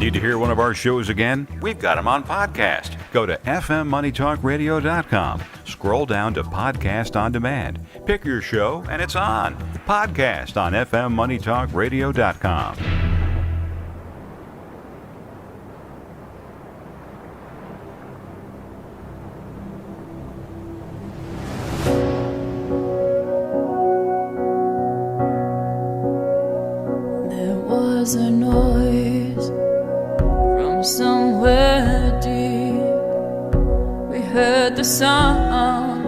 Need to hear one of our shows again? We've got them on podcast. Go to fmmoneytalkradio.com. Scroll down to Podcast on Demand. Pick your show and it's on. Podcast on fmmoneytalkradio.com. There was a noise from somewhere deep. We heard the sound,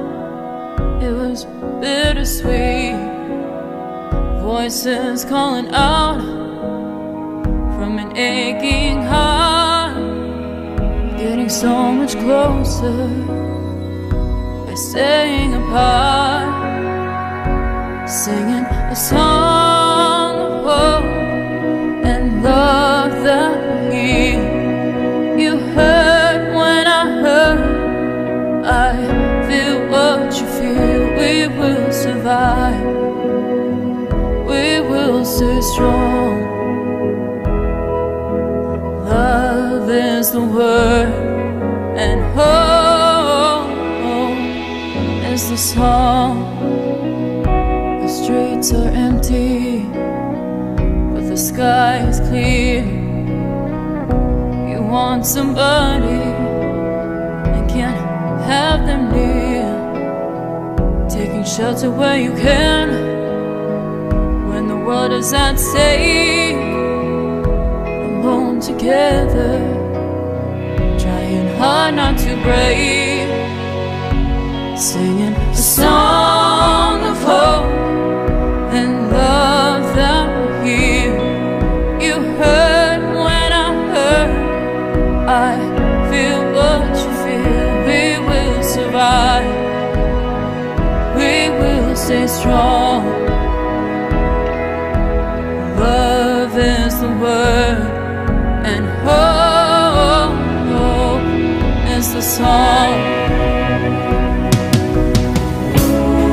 it was bittersweet. Voices calling out from an aching heart, getting so much closer by staying apart, singing a song of hope and love that heals. You heard when I heard, I feel what you feel. We will survive, we will stay strong. Love is the word, and hope is the song. The streets are empty, but the sky is clear. You want somebody and can't have them near. Taking shelter where you can when the world is at stake. Alone together, trying hard not to break. Singing a song of hope and love that will heal. You heard when I heard, I feel what you feel. We will survive, we will stay strong. Love is the word, and hope is the song.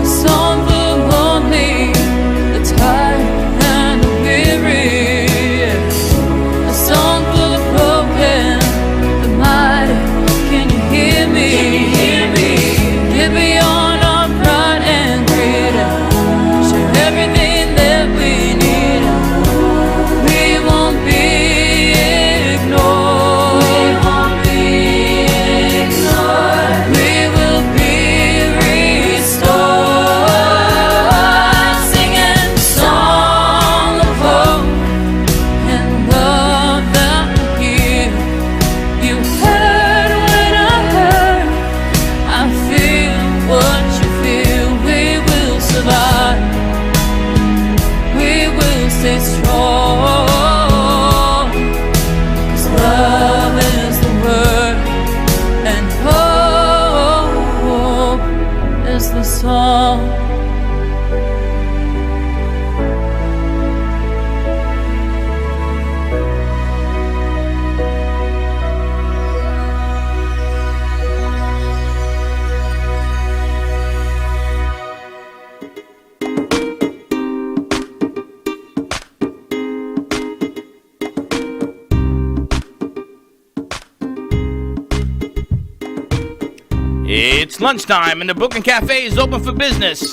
A song for the lonely, the tired and the weary. A song for the broken, the mighty. Can you hear me? Get beyond our pride and greed. Share everything that we need. We won't be ignored. We will be restored. Singing a song of hope and love that will heal. You heard when I heard, I feel what you feel. We will survive, we will stay strong. 'Cause love is the word, and hope is the song. It's lunchtime and the Brooklyn Café is open for business.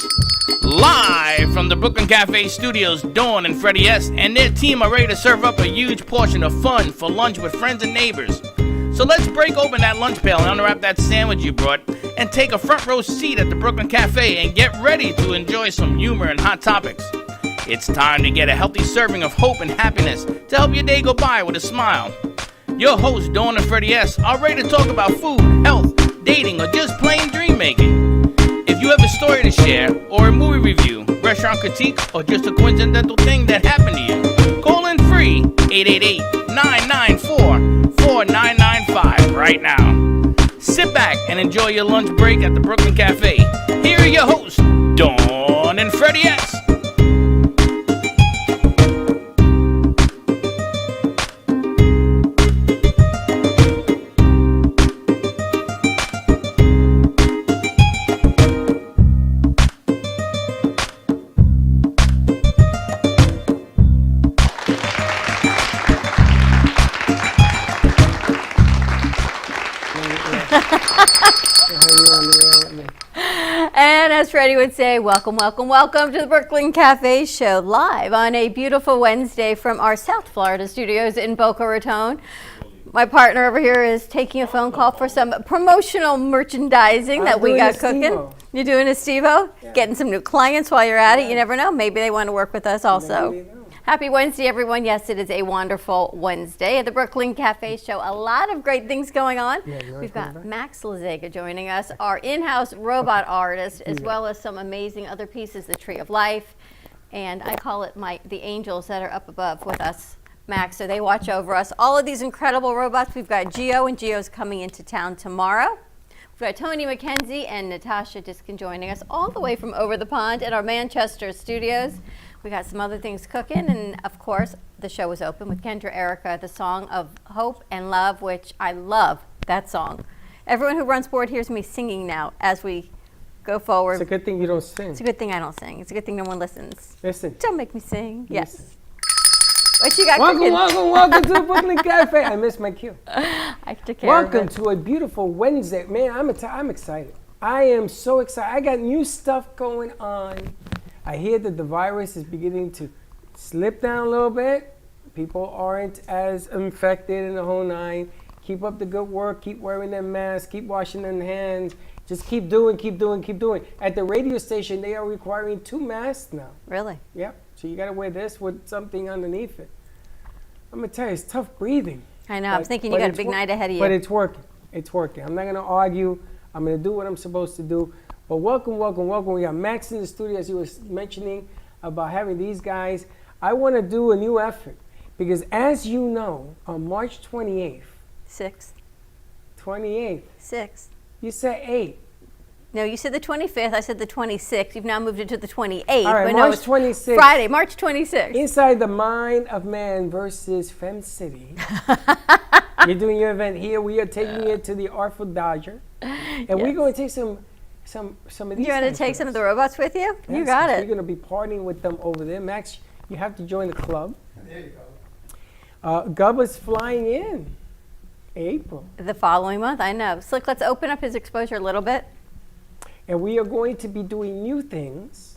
Live from the Brooklyn Café studios, Dawn and Freddie S. and their team are ready to serve up a huge portion of fun for lunch with friends and neighbors. So let's break open that lunch pail and unwrap that sandwich you brought and take a front row seat at the Brooklyn Café and get ready to enjoy some humor and hot topics. It's time to get a healthy serving of hope and happiness to help your day go by with a smile. Your hosts, Dawn and Freddie S., are ready to talk about food, health, dating, or just plain dream making. If you have a story to share, or a movie review, restaurant critique, or just a coincidental thing that happened to you, call in free 888-994-4995 right now. Sit back and enjoy your lunch break at the Brooklyn Café. Here are your hosts, Dawn and Freddie S. as Freddie would say, welcome, welcome, welcome to the Brooklyn Cafe Show, live on a beautiful Wednesday from our South Florida studios in Boca Raton. My partner over here is taking a phone call for some promotional merchandising that we got cooking. You're doing a Steve-O? Yeah. Getting some new clients while you're at it. You never know. Maybe they want to work with us also. Happy Wednesday, everyone. Yes, it is a wonderful Wednesday at the Brooklyn Cafe Show. A lot of great things going on. We've got Max Lazega joining us, our in-house robot artist, as well as some amazing other pieces, the Tree of Life. And I call it the angels that are up above with us, Max. So they watch over us. All of these incredible robots. We've got Gio, and Gio's coming into town tomorrow. We've got Tony McKenzie and Natasha Diskin joining us all the way from over the pond at our Manchester studios. We got some other things cooking, and of course, the show is open with Kendra Erica, the song of hope and love, which I love that song. Everyone who runs board hears me singing now as we go forward. It's a good thing you don't sing. It's a good thing I don't sing. It's a good thing no one listens. Listen. Don't make me sing. Yes. Listen. What you got cooking? Welcome to the Brooklyn Cafe. I missed my cue. I took care of it. Welcome to a beautiful Wednesday. Man, I'm excited. I am so excited. I got new stuff going on. I hear that the virus is beginning to slip down a little bit. People aren't as infected in the whole nine. Keep up the good work. Keep wearing their masks. Keep washing their hands. Just keep doing. At the radio station, they are requiring 2 masks now. Really? Yep. So you got to wear this with something underneath it. I'm going to tell you, it's tough breathing. I know. I was thinking you got a big night ahead of you. But it's working. It's working. I'm not going to argue. I'm going to do what I'm supposed to do. But welcome. We got Max in the studio, as he was mentioning about having these guys. I want to do a new effort because, as you know, on March 28th. 6th. 28th. 6th. You said 8. No, you said the 25th. I said the 26th. You've now moved it to the 28th. All right, but March no, it's 26th. Friday, March 26th. Inside the Mind of Man versus Fem City. You're doing your event here. We are taking it to the Artful Dodger. And we're going to take some of these. You're going to take some of the robots with you? Yes, you got it. You're going to be partying with them over there. Max, you have to join the club. There you go. Gubba's flying in April. The following month, I know. Slick, let's open up his exposure a little bit. And we are going to be doing new things.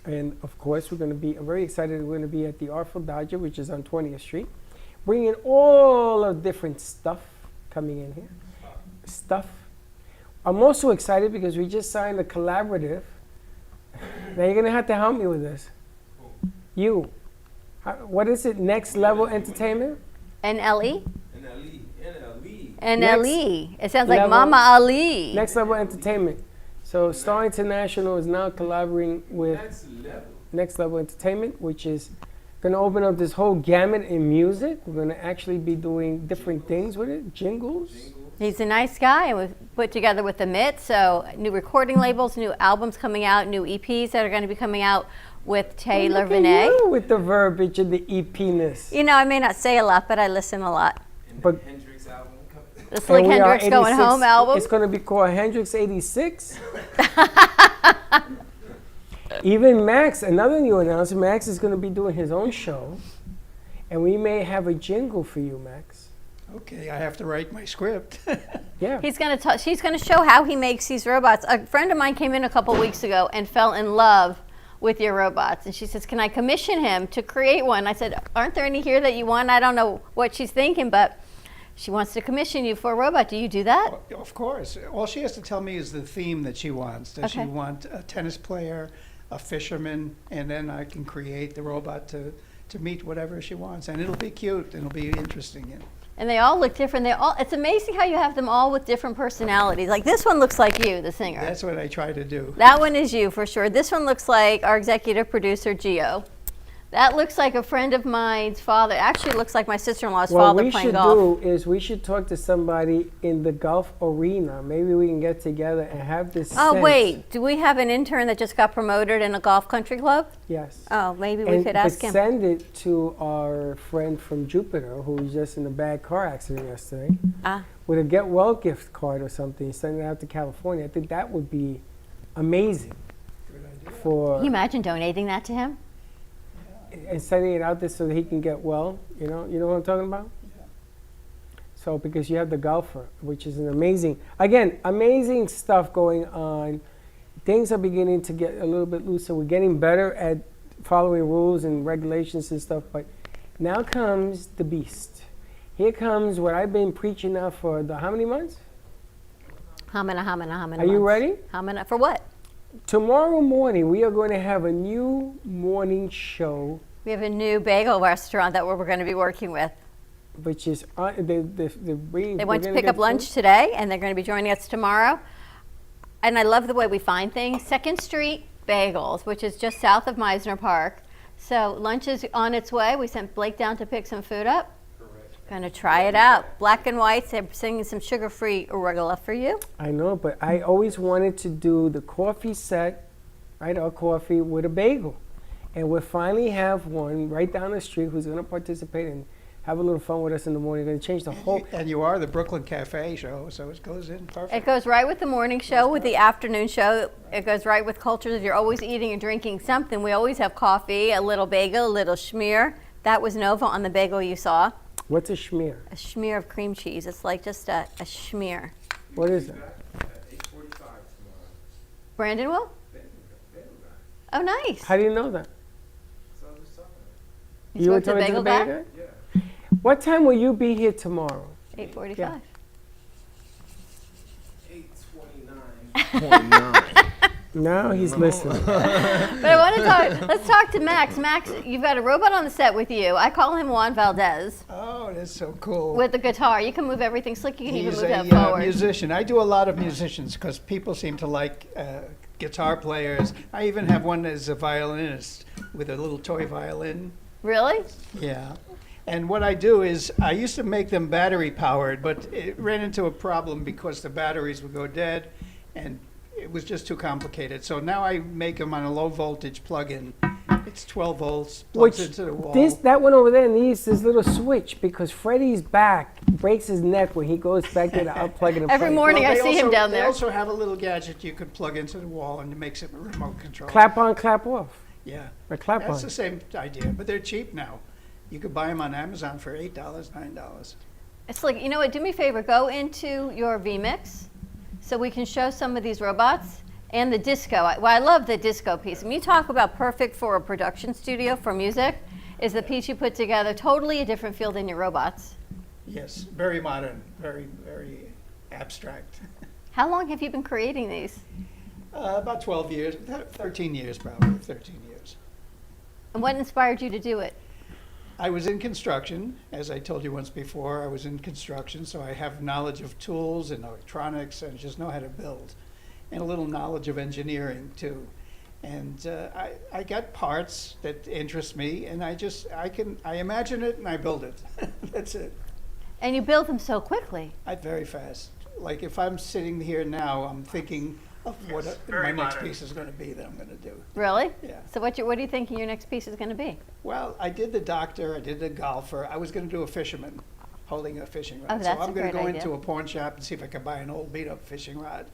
And of course, we're going to be very excited. We're going to be at the Artful Dodger, which is on 20th Street, bringing all of different stuff coming in here. Stuff. I'm also excited because we just signed a collaborative. Now you're going to have to help me with this. You. What is it? Next Level Entertainment? NLE? NLE. NLE. It sounds like Mama Ali. Next Level Entertainment. So Star International is now collaborating with Next Level Entertainment, which is going to open up this whole gamut in music. We're going to actually be doing different things with it. Jingles. He's a nice guy, and we've put together with the MIT, so new recording labels, new albums coming out, new EPs that are going to be coming out with Taylor Vinay. You with the verbiage and the EP-ness. You know, I may not say a lot, but I listen a lot. But Hendrix album. The Slick Hendrix Going Home album. It's going to be called Hendrix 86. Even Max, another new announcement, Max is going to be doing his own show, and we may have a jingle for you, Max. Okay, I have to write my script. Yeah. She's going to show how he makes these robots. A friend of mine came in a couple weeks ago and fell in love with your robots. And she says, can I commission him to create one? I said, aren't there any here that you want? I don't know what she's thinking, but she wants to commission you for a robot. Do you do that? Of course. All she has to tell me is the theme that she wants. Does she Okay. want a tennis player, a fisherman, and then I can create the robot to meet whatever she wants. And it'll be cute, and it'll be interesting. Yeah. And they all look different. It's amazing how you have them all with different personalities. Like this one looks like you, the singer. That's what I try to do. That one is you for sure. This one looks like our executive producer, Gio. That looks like a friend of mine's father. Actually looks like my sister-in-law's father playing golf. What we should do is we should talk to somebody in the golf arena. Maybe we can get together and have this Oh, sense. wait. Do we have an intern that just got promoted in a golf country club? Yes. Oh, maybe we could ask him. Send it to our friend from Jupiter who was just in a bad car accident yesterday. With a get well gift card or something, send it out to California. I think that would be amazing. Can you imagine donating that to him? And sending it out there so that he can get well. You know what I'm talking about? Yeah. So because you have the golfer, which is an amazing stuff going on. things are beginning to get a little bit looser. We're getting better at following rules and regulations and stuff, but now comes the beast. Here comes what I've been preaching now for how many months? How many Are you ready? For what? Tomorrow morning, we are going to have a new morning show, We have a new bagel restaurant that we're going to be working with. which is They went to pick up lunch today, and they're going to be joining us tomorrow. And I love the way we find things. 2nd Street Bagels, which is just south of Meisner Park. So lunch is on its way. We sent Blake down to pick some food up. Going to try it out. Black and whites. They're singing some sugar-free arugula for you. I know, but I always wanted to do the coffee set, right? Our coffee with a bagel. And we'll finally have one right down the street who's going to participate and have a little fun with us in the morning. Going to change the whole. And you are the Brooklyn Café show, so it goes in perfect. It goes right with the morning show, with the afternoon show. It goes right with cultures. If you're always eating and drinking something, we always have coffee, a little bagel, a little schmear. That was Nova on the bagel you saw. What's a schmear? A schmear of cream cheese. It's like just a schmear. What is that? Brandon will? Oh, nice. How do you know that? You were spoke to the talking bagel guy? guy? What time will you be here tomorrow? 8:45. Yeah. 8:29. Now he's listening. But I want to talk. Let's talk to Max. Max, you've got a robot on the set with you. I call him Juan Valdez Oh, that's so cool. with the guitar. You can move everything slick. You can even He's move that a forward. musician. I do a lot of musicians because people seem to like guitar players. I even have one as a violinist with a little toy violin. Really? Yeah. And what I do is I used to make them battery powered, but it ran into a problem because the batteries would go dead and it was just too complicated. So now I make them on a low voltage plug-in. It's 12 volts, plugs into the wall. That one over there needs this little switch because Freddie's back breaks his neck when he goes back there to unplug it and Every plug it. morning I they see him also- down They there. also have a little gadget you could plug into the wall and it makes it remote control. Clap on, clap off. Yeah. Or clap That's on. the same idea, but they're cheap now. You could buy them on Amazon for $8, $9. It's like, you know what? Do me a favor. Go into your vMix so we can show some of these robots and the disco. I love the disco piece. When you talk about perfect for a production studio for music, is the piece you put together totally a different feel than your robots. Yes, very modern, very, very abstract. How long have you been creating these? About 12 years, 13 years probably, 13 years. And what inspired you to do it? I was in construction, as I told you once before, I was in construction, so I have knowledge of tools and electronics and just know how to build. And a little knowledge of engineering too. And I got parts that interest me and I imagine it and I build it. That's it. And you build them so quickly. Very fast. Like if I'm sitting here now, I'm thinking of what my next piece is going to be that I'm going to do. Really? Yeah. So what do you think your next piece is going to be? Well, I did the doctor, I did the golfer. I was going to do a fisherman holding a fishing rod. Oh, that's so I'm a going to great go idea. into a pawn shop and see if I can buy an old beat up fishing rod.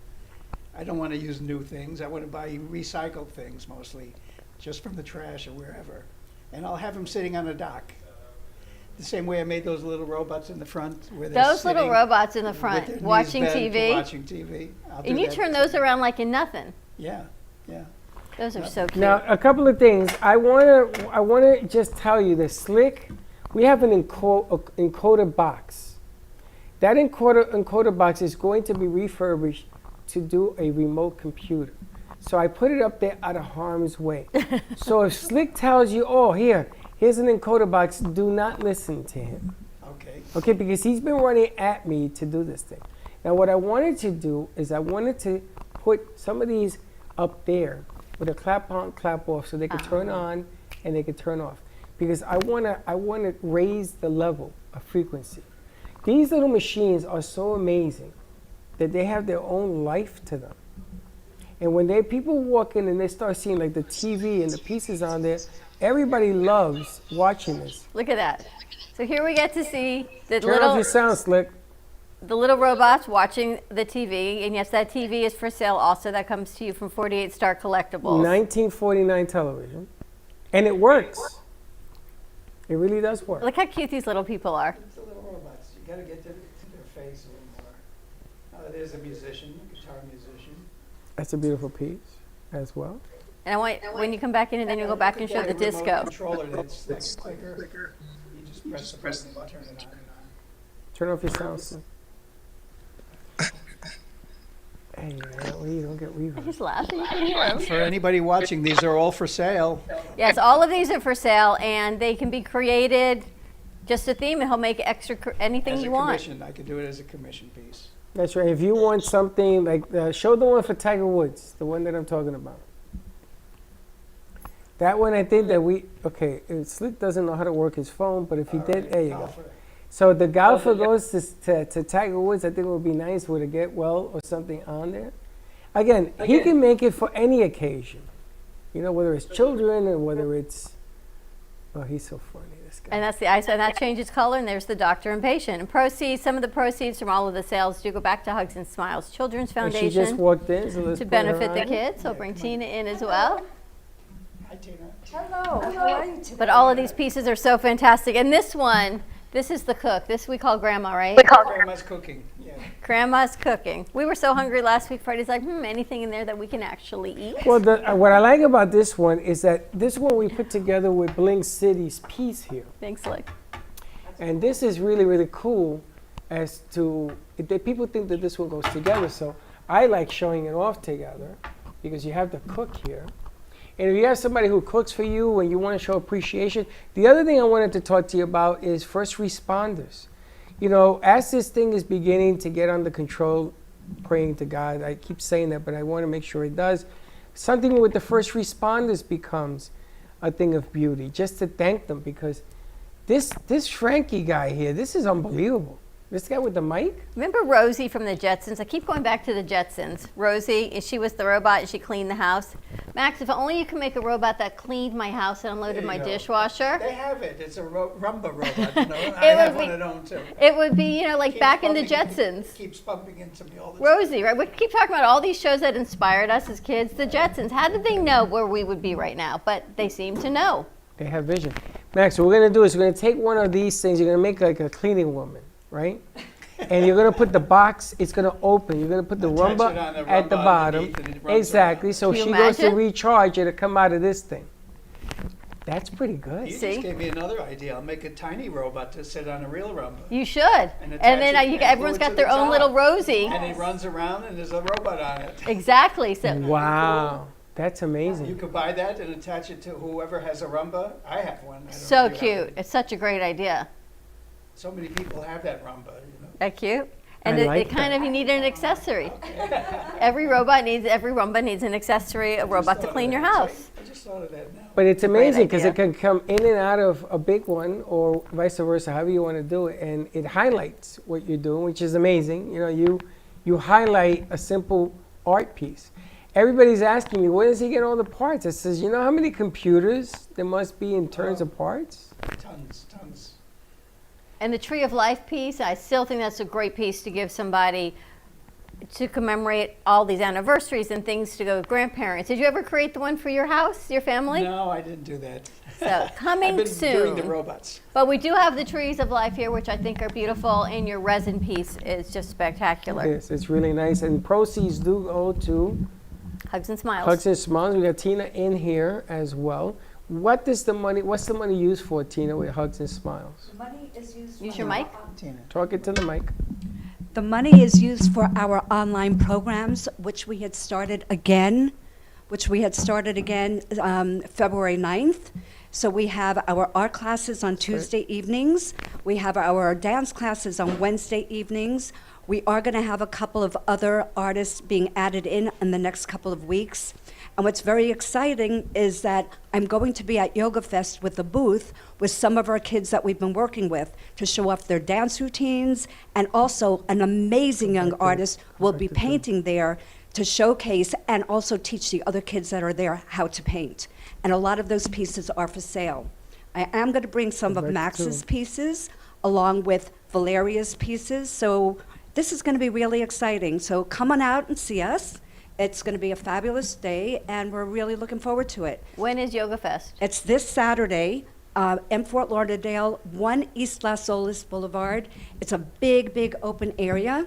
I don't want to use new things. I want to buy recycled things mostly, just from the trash or wherever. And I'll have them sitting on a dock. The same way I made those little robots in the front. Where they're Those little sitting robots in the with front their knees watching bent, TV. Watching TV. I'll do And you that. turn those around like in nothing. Yeah, yeah. Those are so cute. Now, a couple of things. I wanna just tell you that Slick, we have an encoder box. That encoder box is going to be refurbished to do a remote computer. So I put it up there out of harm's way. So if Slick tells you, oh, here's an encoder box, do not listen to him. Okay. Okay, because he's been running at me to do this thing. Now, what I wanted to do is I wanted to put some of these up there with a clap on, clap off, so they could turn on and they could turn off. Because I wanna raise the level of frequency. These little machines are so amazing that they have their own life to them. And when people walk in and they start seeing like the TV and the pieces on there, everybody loves watching this. Look at that. So here we get to see the Turn off your sound, Slick. little robots watching the TV. And yes, that TV is for sale also. That comes to you from 48 Star Collectibles. 1949 television. And it works. It really does work. Look how cute these little people are. It's the little robots. You got to get to their face a little more. There's a musician, a guitar musician. That's a beautiful piece as well. And I want, when you come back in, and then you go back and show the Like a remote disco. controller that's like clicker. You just press the button and turn it on. Turn off your sound. Sir. Hey, you don't get reverb. He's laughing. You can hear him. For anybody watching, these are all for sale. Yes, all of these are for sale, and they can be created just a theme, and he'll make extra anything As a you want. commission, I could do it as a commission piece. That's right. If you want something like, show the one for Tiger Woods, the one that I'm talking about. That one, I think that Slick doesn't know how to work his phone, but if he did, there you go. So the golfer goes to Tiger Woods. I think it would be nice with a get well or something on there. Again, he can make it for any occasion. You know, whether it's children or whether it's, oh, he's so funny, this guy. And that's the ice, and that changes color, and there's the doctor and patient. And proceeds, some of the proceeds from all of the sales do go back to Hugs and Smiles Children's And she just Foundation walked in, so let's to put her benefit the on. kids. So bring Tina in as well. Hi, Tina. Hello, how are you today? But all of these pieces are so fantastic. And this one, this is the cook. This we call Grandma, right? Grandma's cooking. Yeah. Grandma's cooking. We were so hungry last week. Freddie's like, anything in there that we can actually eat? Well, what I like about this one is that this one we put together with Bling City's piece here. Thanks, Slick. And this is really, really cool as to, people think that this one goes together. So I like showing it off together because you have the cook here. And if you have somebody who cooks for you and you want to show appreciation, the other thing I wanted to talk to you about is first responders. You know, as this thing is beginning to get under control, praying to God, I keep saying that, but I want to make sure it does. Something with the first responders becomes a thing of beauty, just to thank them, because this Frankie guy here, this is unbelievable. This guy with the mic? Remember Rosie from the Jetsons? I keep going back to the Jetsons. Rosie, she was the robot and she cleaned the house. Max, if only you could make a robot that cleaned my house and unloaded my dishwasher. They have it. It's a Rumba robot. You know? I have one at home too. It would be, like Keeps back in the bumping Jetsons. Keeps bumping into me all the time. Rosie, right? We keep talking about all these shows that inspired us as kids. The Jetsons. How did they know where we would be right now? But they seem to know. They have vision. Max, what we're going to do is we're going to take one of these things, you're going to make like a cleaning woman, right? And you're going to put the box, it's going to open. You're going to put the Attach rumba it on the at the rumba bottom. underneath and it runs Exactly. around. So Can she you goes to imagine? recharge, it'll come out of this thing. That's pretty good. You See? just gave me another idea. I'll make a tiny robot to sit on a real rumba. You should. And And attach then it and everyone's glue it got to their the own top. little Rosie. And it runs around and there's a robot on it. Exactly. So Wow. That's You amazing. could buy that and attach it to whoever has a rumba. I have one. I don't so know if you have cute. it. It's such a great idea. So many people have that rumba, you know. That cute. And I it like kind of, you need an accessory. every rumba needs an accessory, a robot to Thought of clean your that. house. I just thought of that now. But it's a great amazing because idea. it can come in and out of a big one or vice versa, however you want to do it. And it highlights what you're doing, which is amazing. You know, you highlight a simple art piece. Everybody's asking me, where does he get all the parts? I says, you know how many computers there must be in terms of parts? Tons. And the Tree of Life piece, I still think that's a great piece to give somebody to commemorate all these anniversaries and things to go with grandparents. Did you ever create the one for your house, your family? No, I didn't do that. So coming I've been soon. doing the robots. But we do have the Trees of Life here, which I think are beautiful, and your resin piece is just spectacular. Yes, it's really nice. And proceeds do go to Hugs and Smiles. Hugs and Smiles. We got Tina in here as well. What's the money used for, Tina, with Hugs and Smiles? Money is used Use for your mic. Tina. Talk it to the mic. The money is used for our online programs, which we had started again February 9th. So we have our art classes on Tuesday evenings. We have our dance classes on Wednesday evenings. We are going to have a couple of other artists being added in the next couple of weeks. And what's very exciting is that I'm going to be at Yoga Fest with a booth with some of our kids that we've been working with to show off their dance routines, and also an amazing young artist will be painting there to showcase and also teach the other kids that are there how to paint. And a lot of those pieces are for sale. I am going to bring some of Correct, Max's too. pieces along with Valeria's pieces. So this is going to be really exciting. So come on out and see us. It's going to be a fabulous day, and we're really looking forward to it. When is Yoga Fest? It's this Saturday in Fort Lauderdale, 1 East Las Olas Boulevard. It's a big, big open area,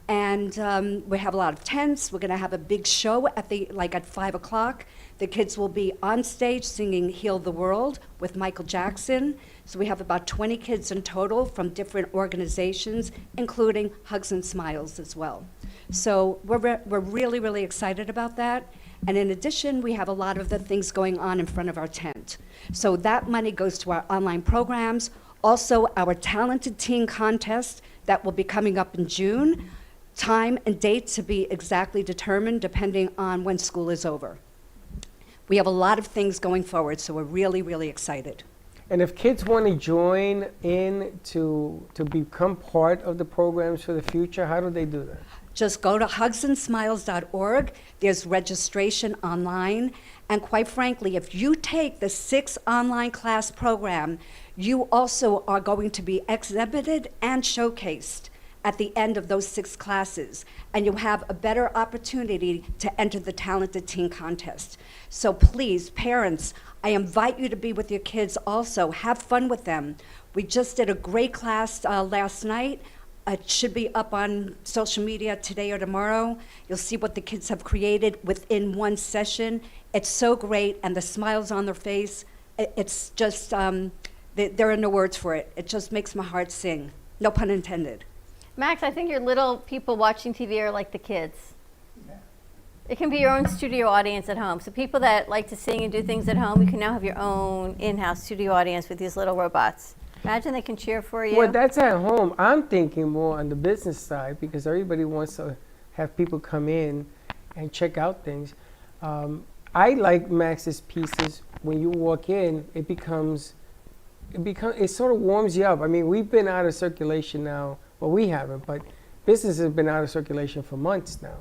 And we have a lot of tents. We're going to have a big show at 5 o'clock. The kids will be on stage singing Heal the World with Michael Jackson. So we have about 20 kids in total from different organizations, including Hugs and Smiles as well. So we're really, really excited about that. And in addition, we have a lot of the things going on in front of our tent. So that money goes to our online programs. Also, our Talented Teen Contest that will be coming up in June. Time and date to be exactly determined depending on when school is over. We have a lot of things going forward, so we're really, really excited. And if kids want to join in to become part of the programs for the future, how do they do that? Just go to hugsandsmiles.org. There's registration online. And quite frankly, if you take the 6 online class program, you also are going to be exhibited and showcased at the end of those 6 classes, and you'll have a better opportunity to enter the Talented Teen Contest. So please, parents, I invite you to be with your kids also. Have fun with them. We just did a great class last night. It should be up on social media today or tomorrow. You'll see what the kids have created within one session. It's so great, and the smiles on their face, it's just, there are no words for it. It just makes my heart sing. No pun intended. Max, I think your little people watching TV are like the kids. It can be your own studio audience at home. So people that like to sing and do things at home, you can now have your own in-house studio audience with these little robots. Imagine they can cheer for you. Well, that's at home. I'm thinking more on the business side because everybody wants to have people come in and check out things. I like Max's pieces. When you walk in, it sort of warms you up. I mean, we've been out of circulation now. Well, we haven't, but business has been out of circulation for months now.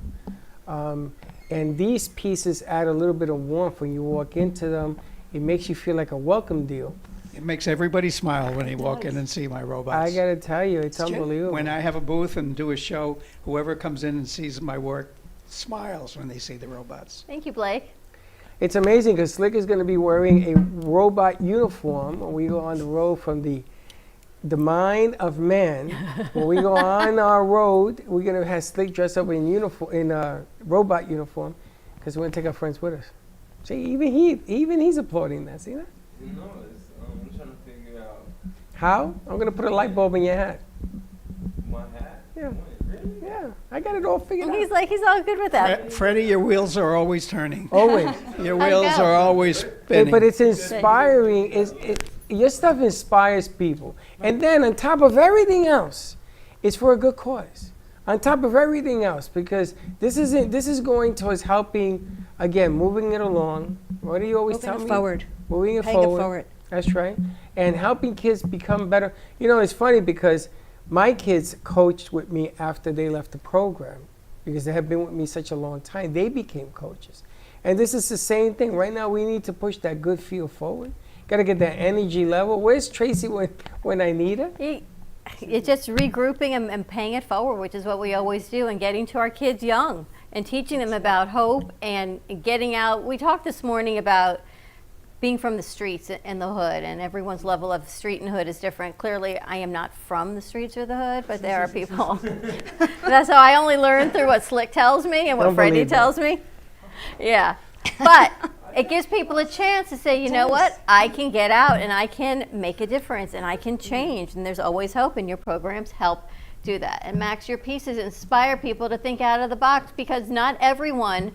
And these pieces add a little bit of warmth when you walk into them. It makes you feel like a welcome deal. It makes everybody smile when they walk in and see my robots. I got to tell you, it's unbelievable. When I have a booth and do a show, whoever comes in and sees my work smiles when they see the robots. Thank you, Blake. It's amazing because Slick is going to be wearing a robot uniform when we go on the road from the mind of man. When we go on our road, we're going to have Slick dressed up in a robot uniform because we're going to take our friends with us. See, even he's applauding that. See that? No, I'm trying to figure out. How? I'm going to put a light bulb in your hat. My hat? Yeah. Really? Yeah, I got it all figured And out. he's all good with that. Freddie, your wheels are always turning. Always. Your wheels go. are always spinning. But it's inspiring. Your stuff inspires people. And then on top of everything else, it's for a good cause. On top of everything else, because this is going towards helping, again, moving it along. What do you always tell me? Moving it forward. Moving it Paying it forward. forward. That's right. And helping kids become better. You know, it's funny because my kids coached with me after they left the program because they have been with me such a long time. They became coaches. And this is the same thing. Right now, we need to push that good feel forward. Got to get that energy level. Where's Tracy when I need her? It's just regrouping and paying it forward, which is what we always do, and getting to our kids young and teaching them about hope and getting out. We talked this morning about being from the streets and the hood, and everyone's level of street and hood is different. Clearly, I am not from the streets or the hood, but there are people. That's how I only learn through what Slick tells me and what Don't Freddie believe that. tells me. Yeah. But it gives people a chance to say, you know what, I can get out and I can make a difference and I can change. And there's always hope, and your programs help do that. And Max, your pieces inspire people to think out of the box because not everyone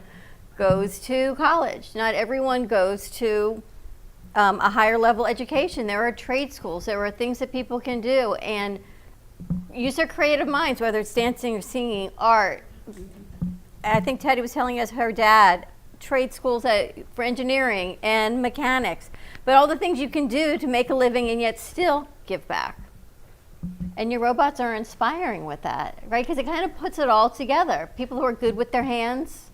goes to college. Not everyone goes to a higher level education. There are trade schools. There are things that people can do. And use their creative minds, whether it's dancing or singing, art. I think Teddy was telling us her dad, trade schools for engineering and mechanics, but all the things you can do to make a living and yet still give back. And your robots are inspiring with that, right? Because it kind of puts it all together. People who are good with their hands.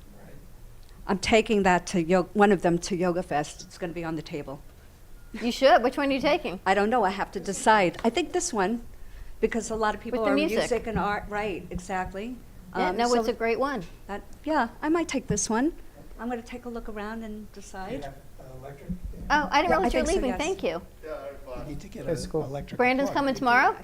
I'm taking that to one of them to Yoga Fest. It's going to be on the table. You should. Which one are you taking? I don't know. I have to decide. I think this one, because a lot of people With the are music. and art. Right, exactly. Yeah, no, so it's a great one. yeah, I might take this one. I'm going to take a look around and decide. Electric? Oh, I didn't Yeah, realize I you were think so, leaving. yes. Thank you. You need to get That's an cool. electric. Brandon's plug. coming tomorrow?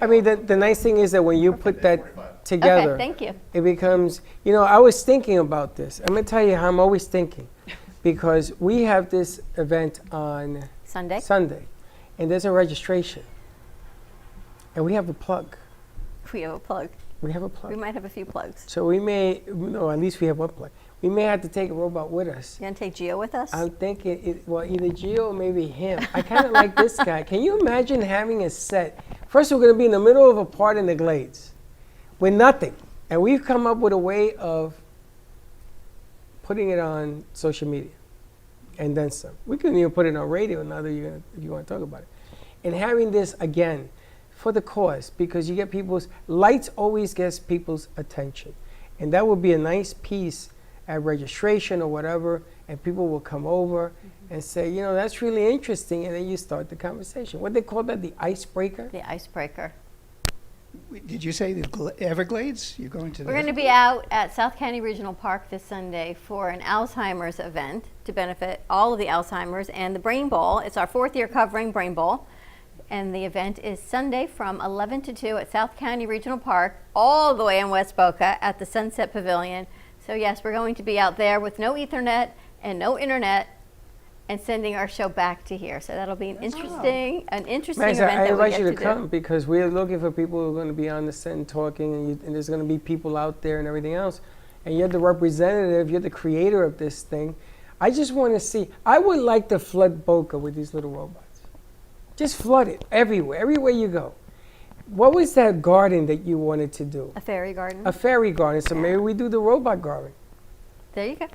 I mean, the nice thing is that when you put that up together. Okay, thank you. It becomes, I was thinking about this. I'm going to tell you how I'm always thinking. Because we have this event on Sunday, and there's a registration. And we have a plug. We have a plug. We have a plug. We might have a few plugs. So we may, no, at least we have one plug. We may have to take a robot with us. You gonna take Gio with us? I'm thinking, either Gio or maybe him. I kind of like this guy. Can you imagine having a set? First, we're going to be in the middle of a part in the Glades with nothing. And we've come up with a way of putting it on social media and then some. We can even put it on radio now that if you want to talk about it. And having this, again, for the cause, because you get lights always gets people's attention. And that would be a nice piece at registration or whatever, and people will come over and say, that's really interesting, and then you start the conversation. What they call that, the icebreaker? The icebreaker. Did you say the Everglades? You're going to the We're going to be out at South County Regional Park this Sunday for an Alzheimer's event to benefit all of the Alzheimer's and the Brain Bowl. It's our 4th year covering Brain Bowl. And the event is Sunday from 11 to 2 at South County Regional Park, all the way in West Boca at the Sunset Pavilion. So yes, we're going to be out there with no Ethernet and no internet and sending our show back to here. So that'll be an interesting Max, event I that we invite get you to do. come because we're looking for people who are going to be on the set and talking, and there's going to be people out there and everything else. And you're the representative, you're the creator of this thing. I just want to see, I would like to flood Boca with these little robots. Just flood it everywhere you go. What was that garden that you wanted to do? A fairy garden. A fairy garden. So maybe we do the robot garden. There you go.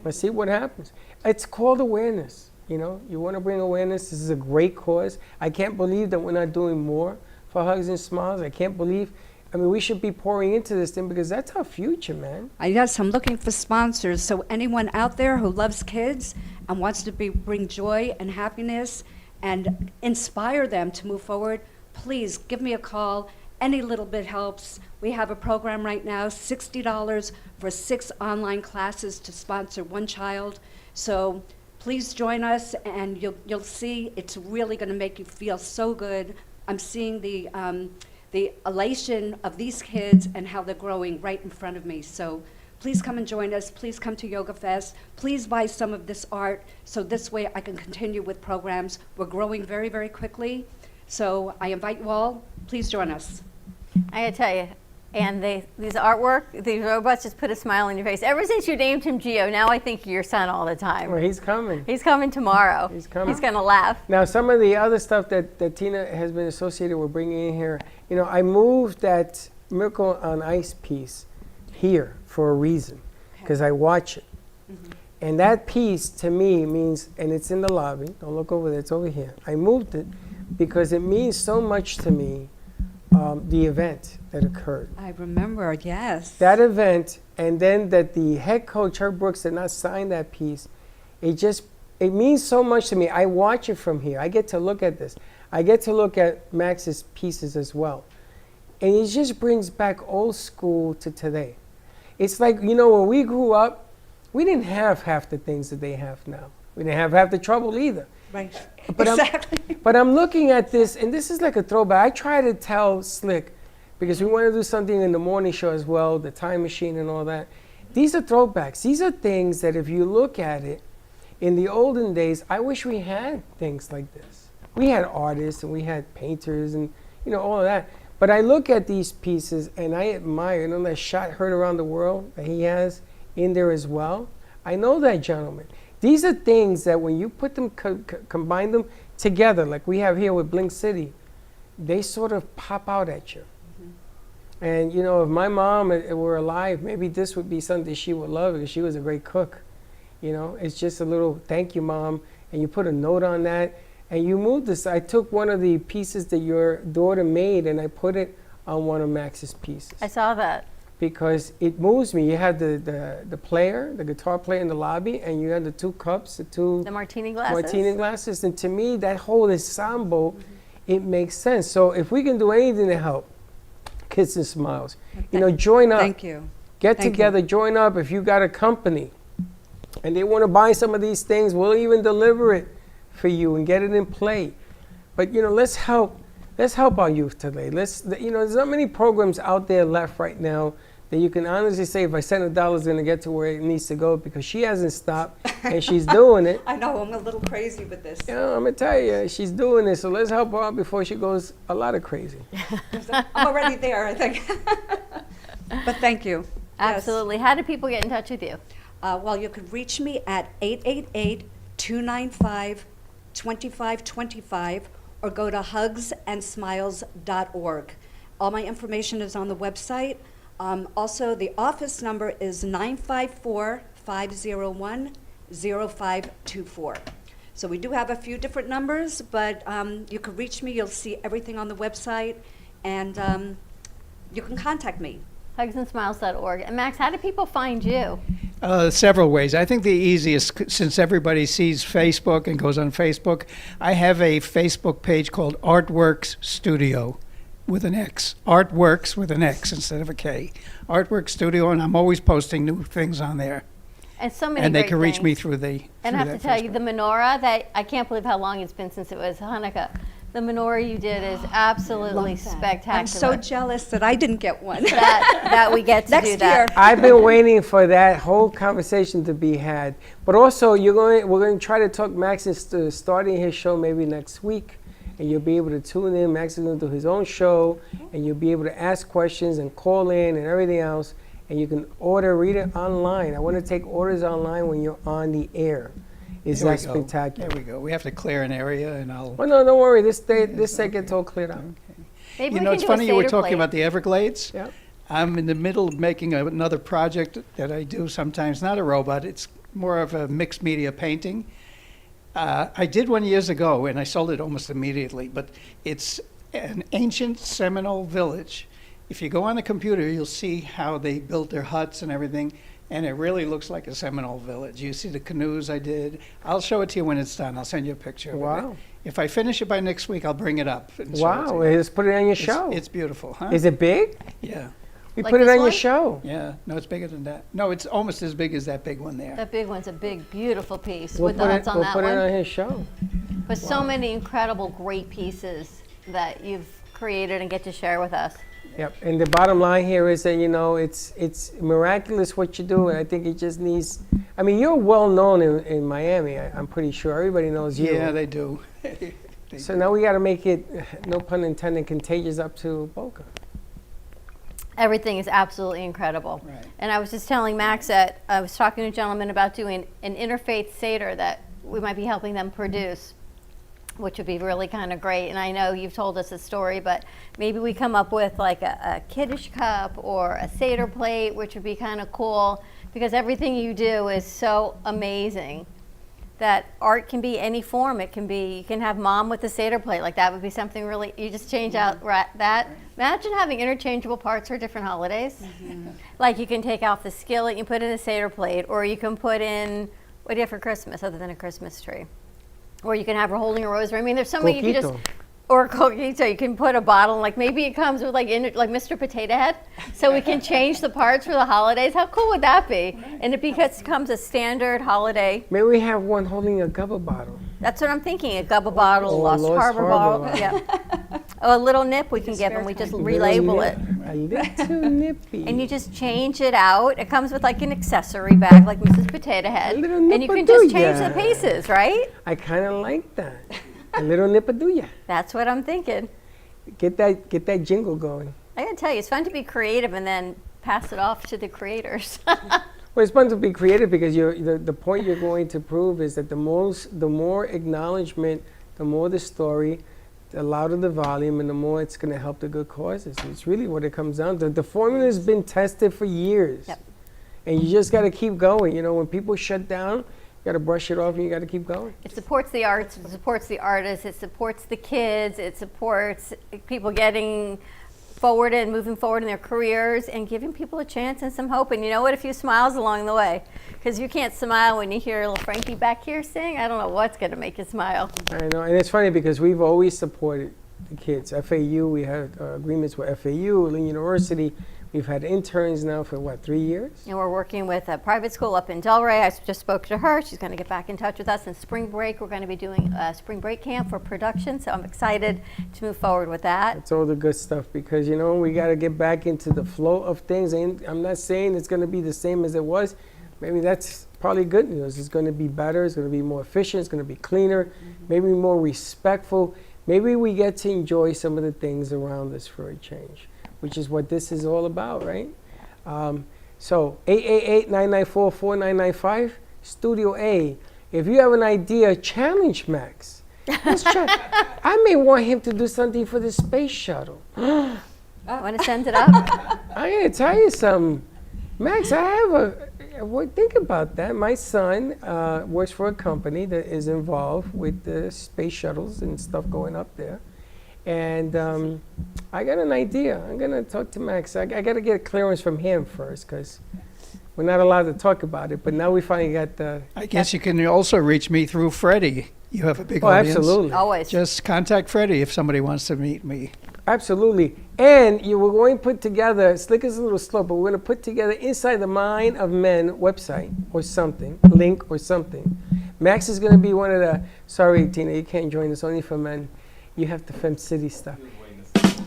Let's see what happens. It's called awareness. You want to bring awareness. This is a great cause. I can't believe that we're not doing more for Hugs and Smiles. I can't believe. We should be pouring into this thing because that's our future, man. Yes, I'm looking for sponsors. So anyone out there who loves kids and wants to bring joy and happiness and inspire them to move forward, please give me a call. Any little bit helps. We have a program right now, $60 for 6 online classes to sponsor one child. So please join us, and you'll see it's really going to make you feel so good. I'm seeing the elation of these kids and how they're growing right in front of me. So please come and join us. Please come to Yoga Fest. Please buy some of this art so this way I can continue with programs. We're growing very, very quickly. So I invite you all. Please join us. I gotta tell you, and these artwork, these robots just put a smile on your face. Ever since you named him Gio, now I think of your son all the time. Well, he's coming. He's coming tomorrow. He's coming. He's gonna laugh. Now, some of the other stuff that Tina has been associated with bringing in here, I moved that Miracle on Ice piece here for a reason, because I watch it. Mm-hmm. And that piece, to me, means, and it's in the lobby. Don't look over there. It's over here. I moved it because it means so much to me, the event that occurred. I remember, yes. That event, and then that the head coach, Herb Brooks, did not sign that piece. It means so much to me. I watch it from here. I get to look at this. I get to look at Max's pieces as well. And it just brings back old school to today. It's like, when we grew up, we didn't have half the things that they have now. We didn't have half the trouble either. Right. But exactly. But I'm looking at this, and this is like a throwback. I try to tell Slick, because we want to do something in the morning show as well, the time machine and all that. These are throwbacks. These are things that if you look at it, in the olden days, I wish we had things like this. We had artists and we had painters and, all of that. But I look at these pieces and I admire, that shot heard around the world that he has in there as well. I know that gentleman. These are things that when you put them, combine them together, like we have here with Blink City, they sort of pop out at you. Mm-hmm. And, if my mom were alive, maybe this would be something she would love because she was a great cook. It's just a little thank you, Mom, and you put a note on that, and you moved this. I took one of the pieces that your daughter made, and I put it on one of Max's pieces. I saw that. Because it moves me. You had the player, the guitar player in the lobby, and you had the 2 cups, the martini glasses. Martini glasses. And to me, that whole ensemble, it makes sense. So if we can do anything to help Kids and Smiles, join up. Thank you. Get together, join up. If you got a company and they want to buy some of these things, we'll even deliver it for you and get it in play. But let's help let's help our youth today. There's not many programs out there left right now that you can honestly say if I send $1 is going to get to where it needs to go, because she hasn't stopped and she's doing it. I know, I'm a little crazy with this. You know, I'm going to tell you, she's doing it, so let's help her out before she goes a lot of crazy. I'm already there, I think. But thank you. Yes. Absolutely. How do people get in touch with you? Well, you could reach me at 888-295-2525 or go to hugsandsmiles.org. All my information is on the website. Also, the office number is 954-501-0524. So we do have a few different numbers, but you can reach me. You'll see everything on the website, and you can contact me. Hugsandsmiles.org. And Max, how do people find you? Several ways. I think the easiest, since everybody sees Facebook and goes on Facebook, I have a Facebook page called Artworks Studio with an X. Artworks with an X instead of a K. Artworks Studio, and I'm always posting new things on there. And so many And they great can reach me things. through the. And I have to that tell you, Facebook. the menorah, that I can't believe how long it's been since it was Hanukkah. The menorah you did is absolutely spectacular. I'm so jealous that I didn't get one. that we get to Next do that. year. I've been waiting for that whole conversation to be had. But also, we're going to try to talk Max into starting his show maybe next week. And you'll be able to tune in. Max is going to do his own show. And you'll be able to ask questions and call in and everything else. And you can read it online. I want to take orders online when you're on the air. Is There we that go. spectacular? There we go. We have to clear an area, and I'll. Well, no, don't worry. This set gets all cleared out. Maybe You we know, can it's do funny a you were Seder talking plate. about the Everglades. Yeah. I'm in the middle of making another project that I do sometimes, not a robot, it's more of a mixed media painting. I did one years ago, and I sold it almost immediately, but it's an ancient Seminole village. If you go on the computer, you'll see how they built their huts and everything, and it really looks like a Seminole village. You see the canoes I did. I'll show it to you when it's done. I'll send you a picture of it. Wow. If I finish it by next week, I'll bring it up. And show it to Wow. you. Let's put it on your It's- show. It's beautiful, huh? Is it big? Yeah. We Like put it this on your one? show. Yeah, no, it's bigger than that. No, it's almost as big as that big one there. That big one's a big, beautiful piece We'll with the put huts it. on We'll that put it one. on his show. But so many incredible, great pieces that you've created and get to share with us. Yep. And the bottom line here is that it's miraculous what you do, and I think it just needs. I mean, you're well known in Miami. I'm pretty sure everybody knows you. Yeah, they do. So now we got to make it, no pun intended, contagious up to Boca. Everything is absolutely incredible. Right. And I was just telling Max that I was talking to a gentleman about doing an interfaith Seder that we might be helping them produce, which would be really kind of great. And I know you've told us a story, but maybe we come up with like a Kiddush cup or a Seder plate, which would be kind of cool, because everything you do is so amazing. That art can be any form. It can be, you can have mom with the Seder plate. Like that would be something really, you just change out that. Imagine having interchangeable parts for different holidays. Like you can take out the skillet, you put in a Seder plate, or you can put in, what do you have for Christmas other than a Christmas tree? Or you can have her holding a rosary. I mean, there's so many, you can just, Coquito. or coquito, you can put a bottle, like maybe it comes with like Mr. Potato Head, so we can change the parts for the holidays. How cool would that be? And it becomes a standard holiday. Maybe we have one holding a gubba bottle. That's what I'm thinking, a Gubba bottle, Or a Lost Lost Harbor Harbor bottle. bottle. Yeah. Oh, a little nip we can give them. We just relabel it. A little nippy. And you just change it out. It comes with like an accessory bag, like Mrs. Potato Head. A little And you can just change nippadooya. the pieces, right? I kind of like that. A little nippadooya. That's what I'm thinking. Get that jingle going. I gotta tell you, it's fun to be creative and then pass it off to the creators. Well, it's fun to be creative because the point you're going to prove is that the more acknowledgement, the more the story, the louder the volume, and the more it's going to help the good causes. It's really what it comes down to. The formula has been tested for years, Yep. and you just got to keep going. You know, when people shut down, you got to brush it off, and you got to keep going. It supports the arts, it supports the artists, it supports the kids, it supports people getting forward and moving forward in their careers and giving people a chance and some hope. And you know what? A few smiles along the way. Because you can't smile when you hear little Frankie back here sing. I don't know what's going to make you smile. I know, and it's funny because we've always supported the kids. FAU, we had agreements with FAU, Lynn University. We've had interns now for, 3 years? And we're working with a private school up in Delray. I just spoke to her. She's going to get back in touch with us. In spring break, we're going to be doing a spring break camp for production. So I'm excited to move forward with that. It's all the good stuff because, we got to get back into the flow of things. And I'm not saying it's going to be the same as it was. Maybe that's probably good news. It's going to be better. It's going to be more efficient. It's going to be cleaner, maybe more respectful. Maybe we get to enjoy some of the things around us for a change, which is what this is all about, right? So 888-994-4995, Studio A. If you have an idea, challenge Max. I may want him to do something for the space shuttle. Want to send it up? I'm going to tell you something. Max, think about that. My son works for a company that is involved with the space shuttles and stuff going up there. And I got an idea. I'm going to talk to Max. I got to get clearance from him first because we're not allowed to talk about it. But now we finally got the... I guess you can also reach me through Freddie. You have a big audience. Absolutely. Always. Just contact Freddie if somebody wants to meet me. Absolutely. And we're going to put together, Slick is a little slow, but we're going to put together Inside the Mind of Men website or something, link or something. Max is going to be one of the, sorry, Tina, you can't join us, only for men. You have the Fem City stuff.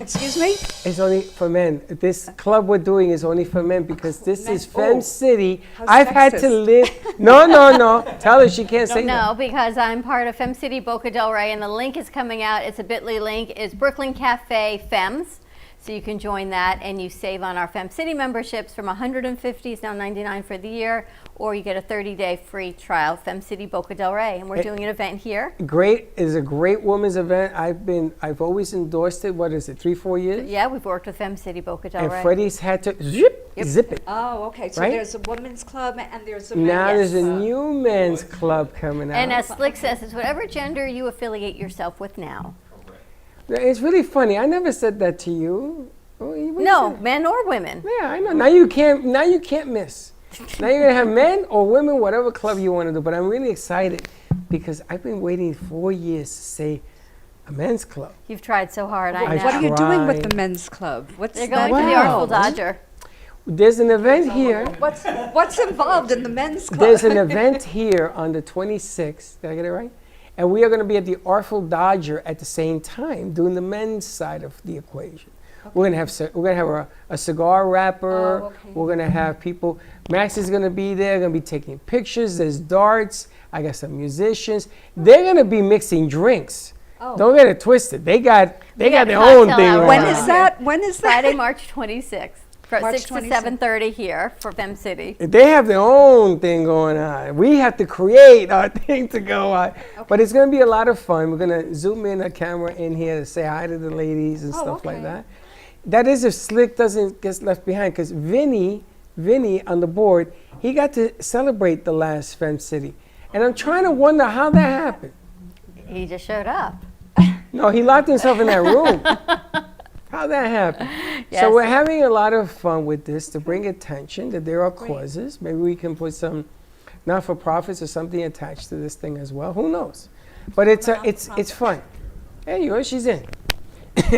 Excuse me? It's only for men. This club we're doing is only for men because this is Fem Oh. City. How I've had to sexist. live. No. Tell her she can't say that. No, because I'm part of Fem City Boca Del Rey, and the link is coming out. It's a bit.ly link. It's Brooklyn Cafe Fems. So you can join that, and you save on our Fem City memberships from $150, it's now $99 for the year, or you get a 30-day free trial, Fem City Boca Del Rey. And we're doing an event here. Great. It's a great women's event. I've always endorsed it. What is it, 3-4 years? Yeah, we've worked with Fem City Boca Del And Rey. Freddie's had to zip it. Oh, okay. So Right? there's a women's club and there's a Now men's there's a club. new men's club coming out. And as Slick says, it's whatever gender you affiliate yourself with now. It's really funny. I never said that to you. What you No, said? men or women. Yeah, I know. Now you can't miss. Now you're gonna have men or women, whatever club you want to do. But I'm really excited because I've been waiting 4 years to say a men's club. You've tried so hard, I I know. What are you doing with tried. the men's club? What's They're that going to the Wow. Artful Dodger. There's an event here. What's involved in the men's club? There's an event here on the 26th. Did I get it right? And we are going to be at the Artful Dodger at the same time, doing the men's side of the equation. We're gonna have a cigar wrapper. Oh, okay. We're gonna have people. Max is gonna be there. Gonna be taking pictures. There's darts. I got some musicians. They're gonna be mixing drinks. Oh. Don't get it twisted. They got their cocktail own thing. hour. going When on. is that? When is that? Friday, March 26th, from March 6 to 26th. 7:30 here for Fem City. They have their own thing going on. We have to create our thing to go on. But it's going to be a lot of fun. We're going to zoom in a camera in here to say hi to the ladies and stuff like okay. that. That is if Slick doesn't get left behind because Vinny on the board, he got to celebrate the last Fem City. And I'm trying to wonder how that happened. He just showed up. No, he locked himself in that room. How that happened? Yes. So we're having a lot of fun with this to bring attention that there are causes. Maybe we can put some not-for-profits or something attached to this thing as well. Who knows? But it's fun. There you go. She's in.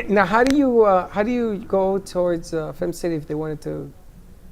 Now, how do you go towards Fem City if they wanted to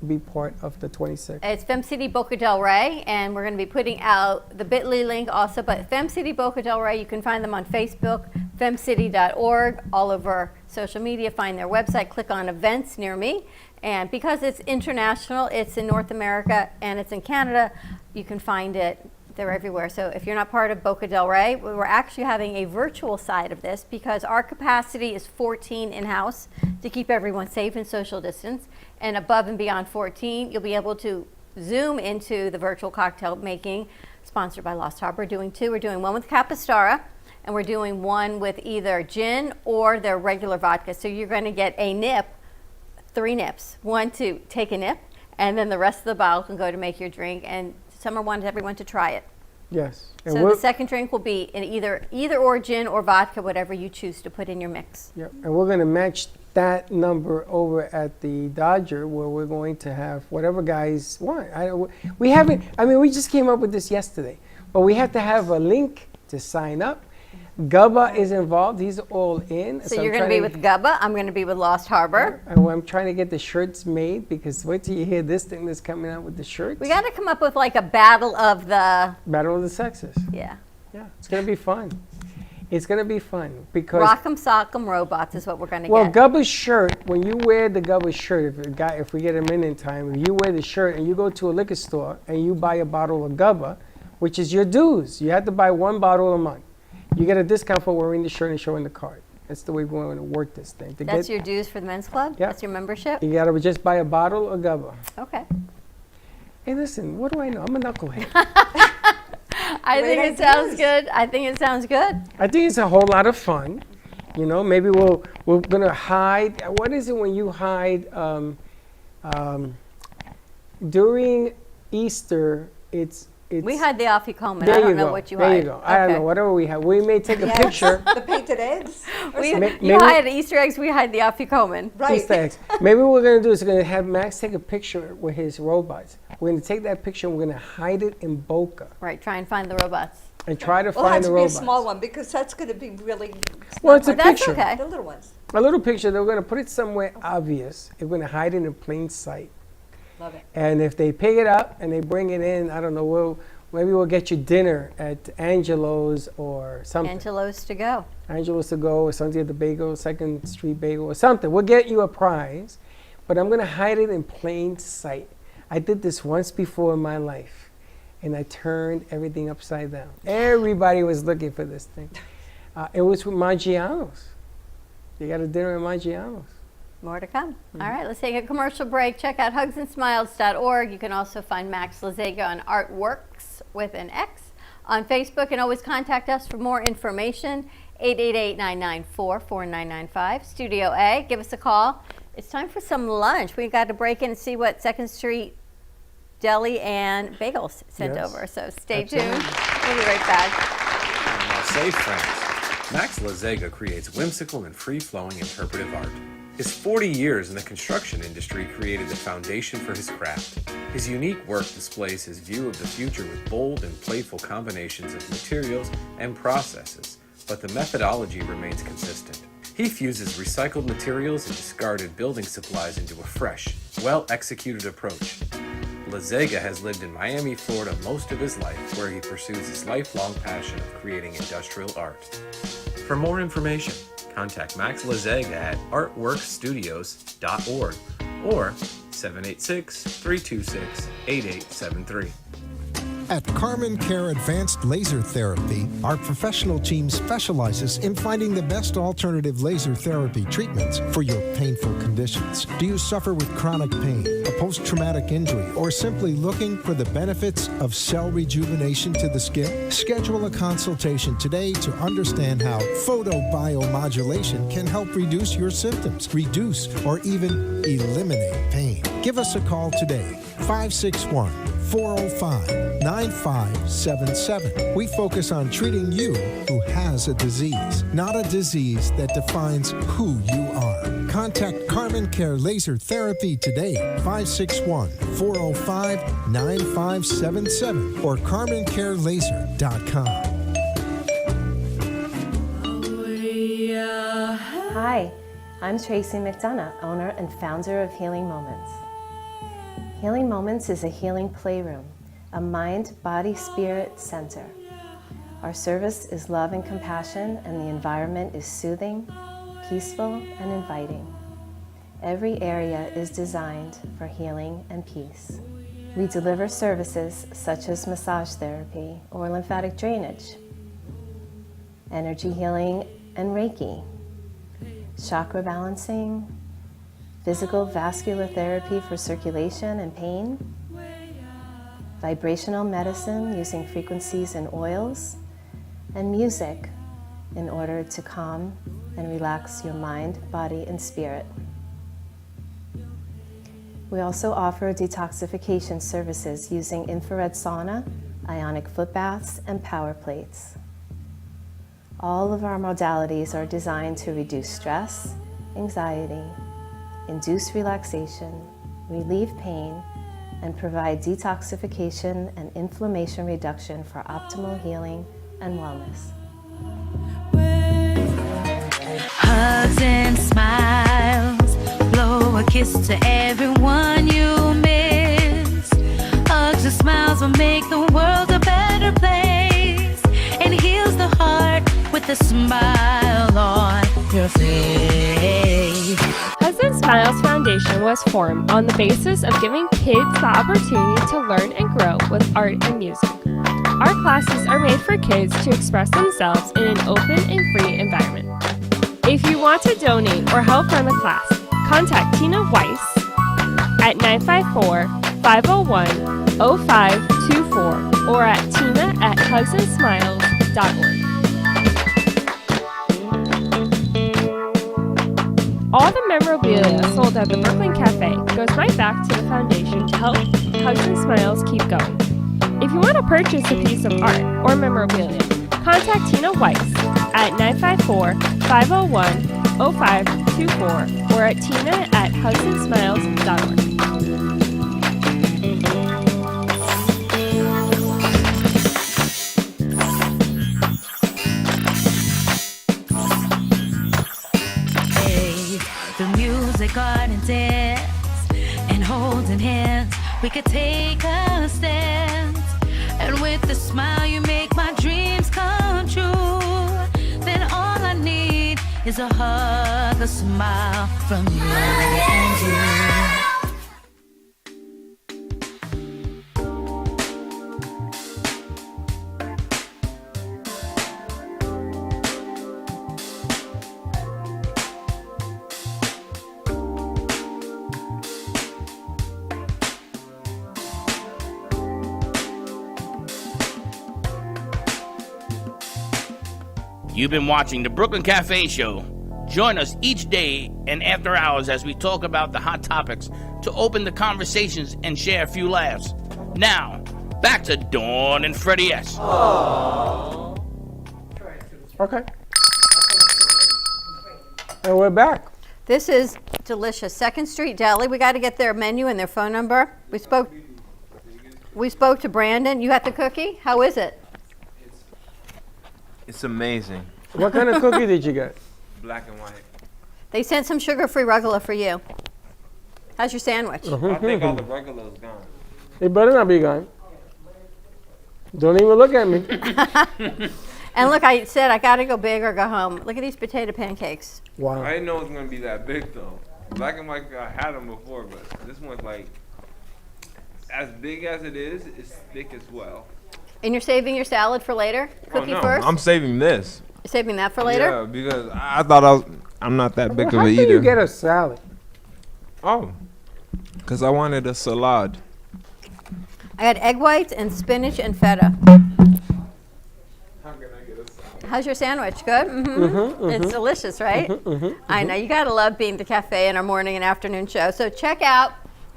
be part of the 26th? It's Fem City Boca Del Rey, and we're going to be putting out the bit.ly link also. But Fem City Boca Del Rey, you can find them on Facebook, femcity.org, all over social media. Find their website, click on events near me. And because it's international, it's in North America and it's in Canada, you can find it. They're everywhere. So if you're not part of Boca Del Rey, we're actually having a virtual side of this because our capacity is 14 in-house to keep everyone safe and social distance. And above and beyond 14, you'll be able to Zoom into the virtual cocktail making, sponsored by Lost Harbor. We're doing two. We're doing one with Capistara, and we're doing one with either gin or their regular vodka. So you're going to get a nip, 3 nips. One to take a nip, and then the rest of the bottle can go to make your drink. And Summer wants everyone to try it. Yes. And So the second drink will be in either or gin or vodka, whatever you choose to put in your mix. Yep. And we're going to match that number over at the Dodger where we're going to have whatever guys want. We just came up with this yesterday, but we have to have a link to sign up. Gubba is involved. He's all in. So you're I'm going to be trying with Gubba. I'm going to be with Lost Harbor. And I'm trying to get the shirts made, because wait till you hear this thing that's coming out with the shirts. We got to come up with like a battle of the, Battle of the Sexes. yeah. Yeah, it's going to be fun. It's going to be fun because Rock'em Sock'em Robots is what we're going to well, get. Gubba's shirt, when you wear the Gubba shirt, if we get him in time, if you wear the shirt and you go to a liquor store and you buy a bottle of Gubba, which is your dues, you have to buy one bottle a month. You get a discount for wearing the shirt and showing the card. That's the way we want to work this thing. That's your dues for the men's club? Yeah. That's your membership? You got to just buy a bottle of Gubba. Okay. Hey, listen, what do I know? I'm a knucklehead. I think it sounds good. I think it sounds good. I think it's a whole lot of fun. You know, maybe we're gonna hide. What is it when you hide during Easter? It's We had the afikoman. there I don't you know go. what you there hide. you go. I don't know, whatever we have. We may take a Yes, picture. the painted eggs. or We, something. you hide Easter eggs, we hide the afikoman. Right. Easter eggs. Maybe what we're gonna do is we're gonna have Max take a picture with his robots. We're gonna take that picture and we're gonna hide it in Boca Right, try and find the robots. and try to Well, it find has the to be a robots. small one because that's going to be really. Well, it's a But that's picture. okay. The little ones. A little picture. They're gonna put it somewhere obvious. We're gonna hide it in plain sight. Love it. And if they pick it up and they bring it in, I don't know, maybe we'll get you dinner at Angelo's or something. Angelo's to go. Angelo's to go or something at the bagel, 2nd Street Bagel or something. We'll get you a prize, but I'm going to hide it in plain sight. I did this once before in my life, and I turned everything upside down. Everybody was looking for this thing. It was with Maggiano's. You got a dinner at Maggiano's. More to come. All right, let's take a commercial break. Check out hugsandsmiles.org. You can also find Max Lazega on Artworks with an X on Facebook, and always contact us for more information. 888-994-4995. Studio A, give us a call. It's time for some lunch. We got to break in and see what 2nd Street Deli and Bagels sent Yes. over. So stay Absolutely. tuned. We'll be right back. Say friends. Max Lazega creates whimsical and free-flowing interpretive art. His 40 years in the construction industry created the foundation for his craft. His unique work displays his view of the future with bold and playful combinations of materials and processes, but the methodology remains consistent. He fuses recycled materials and discarded building supplies into a fresh, well-executed approach. Lazega has lived in Miami, Florida most of his life, where he pursues his lifelong passion of creating industrial art. For more information, contact Max Lazega at artworkstudios.org or 786-326-8873. At Carmen Care Advanced Laser Therapy, our professional team specializes in finding the best alternative laser therapy treatments for your painful conditions. Do you suffer with chronic pain, a post-traumatic injury, or simply looking for the benefits of cell rejuvenation to the skin? Schedule a consultation today to understand how photobiomodulation can help reduce your symptoms, reduce or even eliminate pain. Give us a call today, 561-405-9577. We focus on treating you who has a disease, not a disease that defines who you are. Contact Carmen Care Laser Therapy today, 561-405-9577 or carmencarelaser.com. Hi, I'm Tracy McDonough, owner and founder of Healing Moments. Healing Moments is a healing playroom, a mind, body, spirit center. Our service is love and compassion, and the environment is soothing, peaceful, and inviting. Every area is designed for healing and peace. We deliver services such as massage therapy or lymphatic drainage, energy healing and Reiki, chakra balancing, physical vascular therapy for circulation and pain, vibrational medicine using frequencies and oils, and music in order to calm and relax your mind, body, and spirit. We also offer detoxification services using infrared sauna, ionic foot baths, and power plates. All of our modalities are designed to reduce stress, anxiety, induce relaxation, relieve pain, and provide detoxification and inflammation reduction for optimal healing and wellness. Hugs and smiles, blow a kiss to everyone you miss. Hugs and smiles will make the world a better place, and heals the heart with a smile on your face. Hugs and Smiles Foundation was formed on the basis of giving kids the opportunity to learn and grow with art and music. Our classes are made for kids to express themselves in an open and free environment. If you want to donate or help run the class, contact Tina Weiss at 954-501-0524 or at tina@hugsandsmiles.org. All the memorabilia sold at the Brooklyn Café goes right back to the foundation to help Hugs and Smiles keep going. If you want to purchase a piece of art or memorabilia, contact Tina Weiss at 954-501-0524 or at tina@hugsandsmiles.org. The music, art, and dance, and holding hands, we could take a stand. And with a smile, you make my dreams come true. Then all I need is a hug, a smile from you and you. You've been watching the Brooklyn Cafe Show. Join us each day and after hours as we talk about the hot topics to open the conversations and share a few laughs. Now, back to Dawn and Freddie S. Okay. And we're back. This is delicious. 2nd Street Deli. We got to get their menu and their phone number. We spoke to Brandon. You got the cookie? How is it? It's amazing. What kind of cookie did you get? Black and white. They sent some sugar-free regular for you. How's your sandwich? I think all the regular is gone. It better not be gone. Don't even look at me. And look, I said I got to go big or go home. Look at these potato pancakes. Wow. I didn't know it was going to be that big, though. Black and white, I had them before, but this one's like, as big as it is, it's thick as well. And you're saving your salad for later? Cookie first? I'm saving this. You're saving that for later? Yeah, because I thought I'm not that big How of a can eater. you get a salad? Oh, because I wanted a salad. I had egg whites and spinach and feta. How can I get a salad? How's your sandwich? Good? It's delicious, right? I know. You got to love being at the cafe in our morning and afternoon show. So check out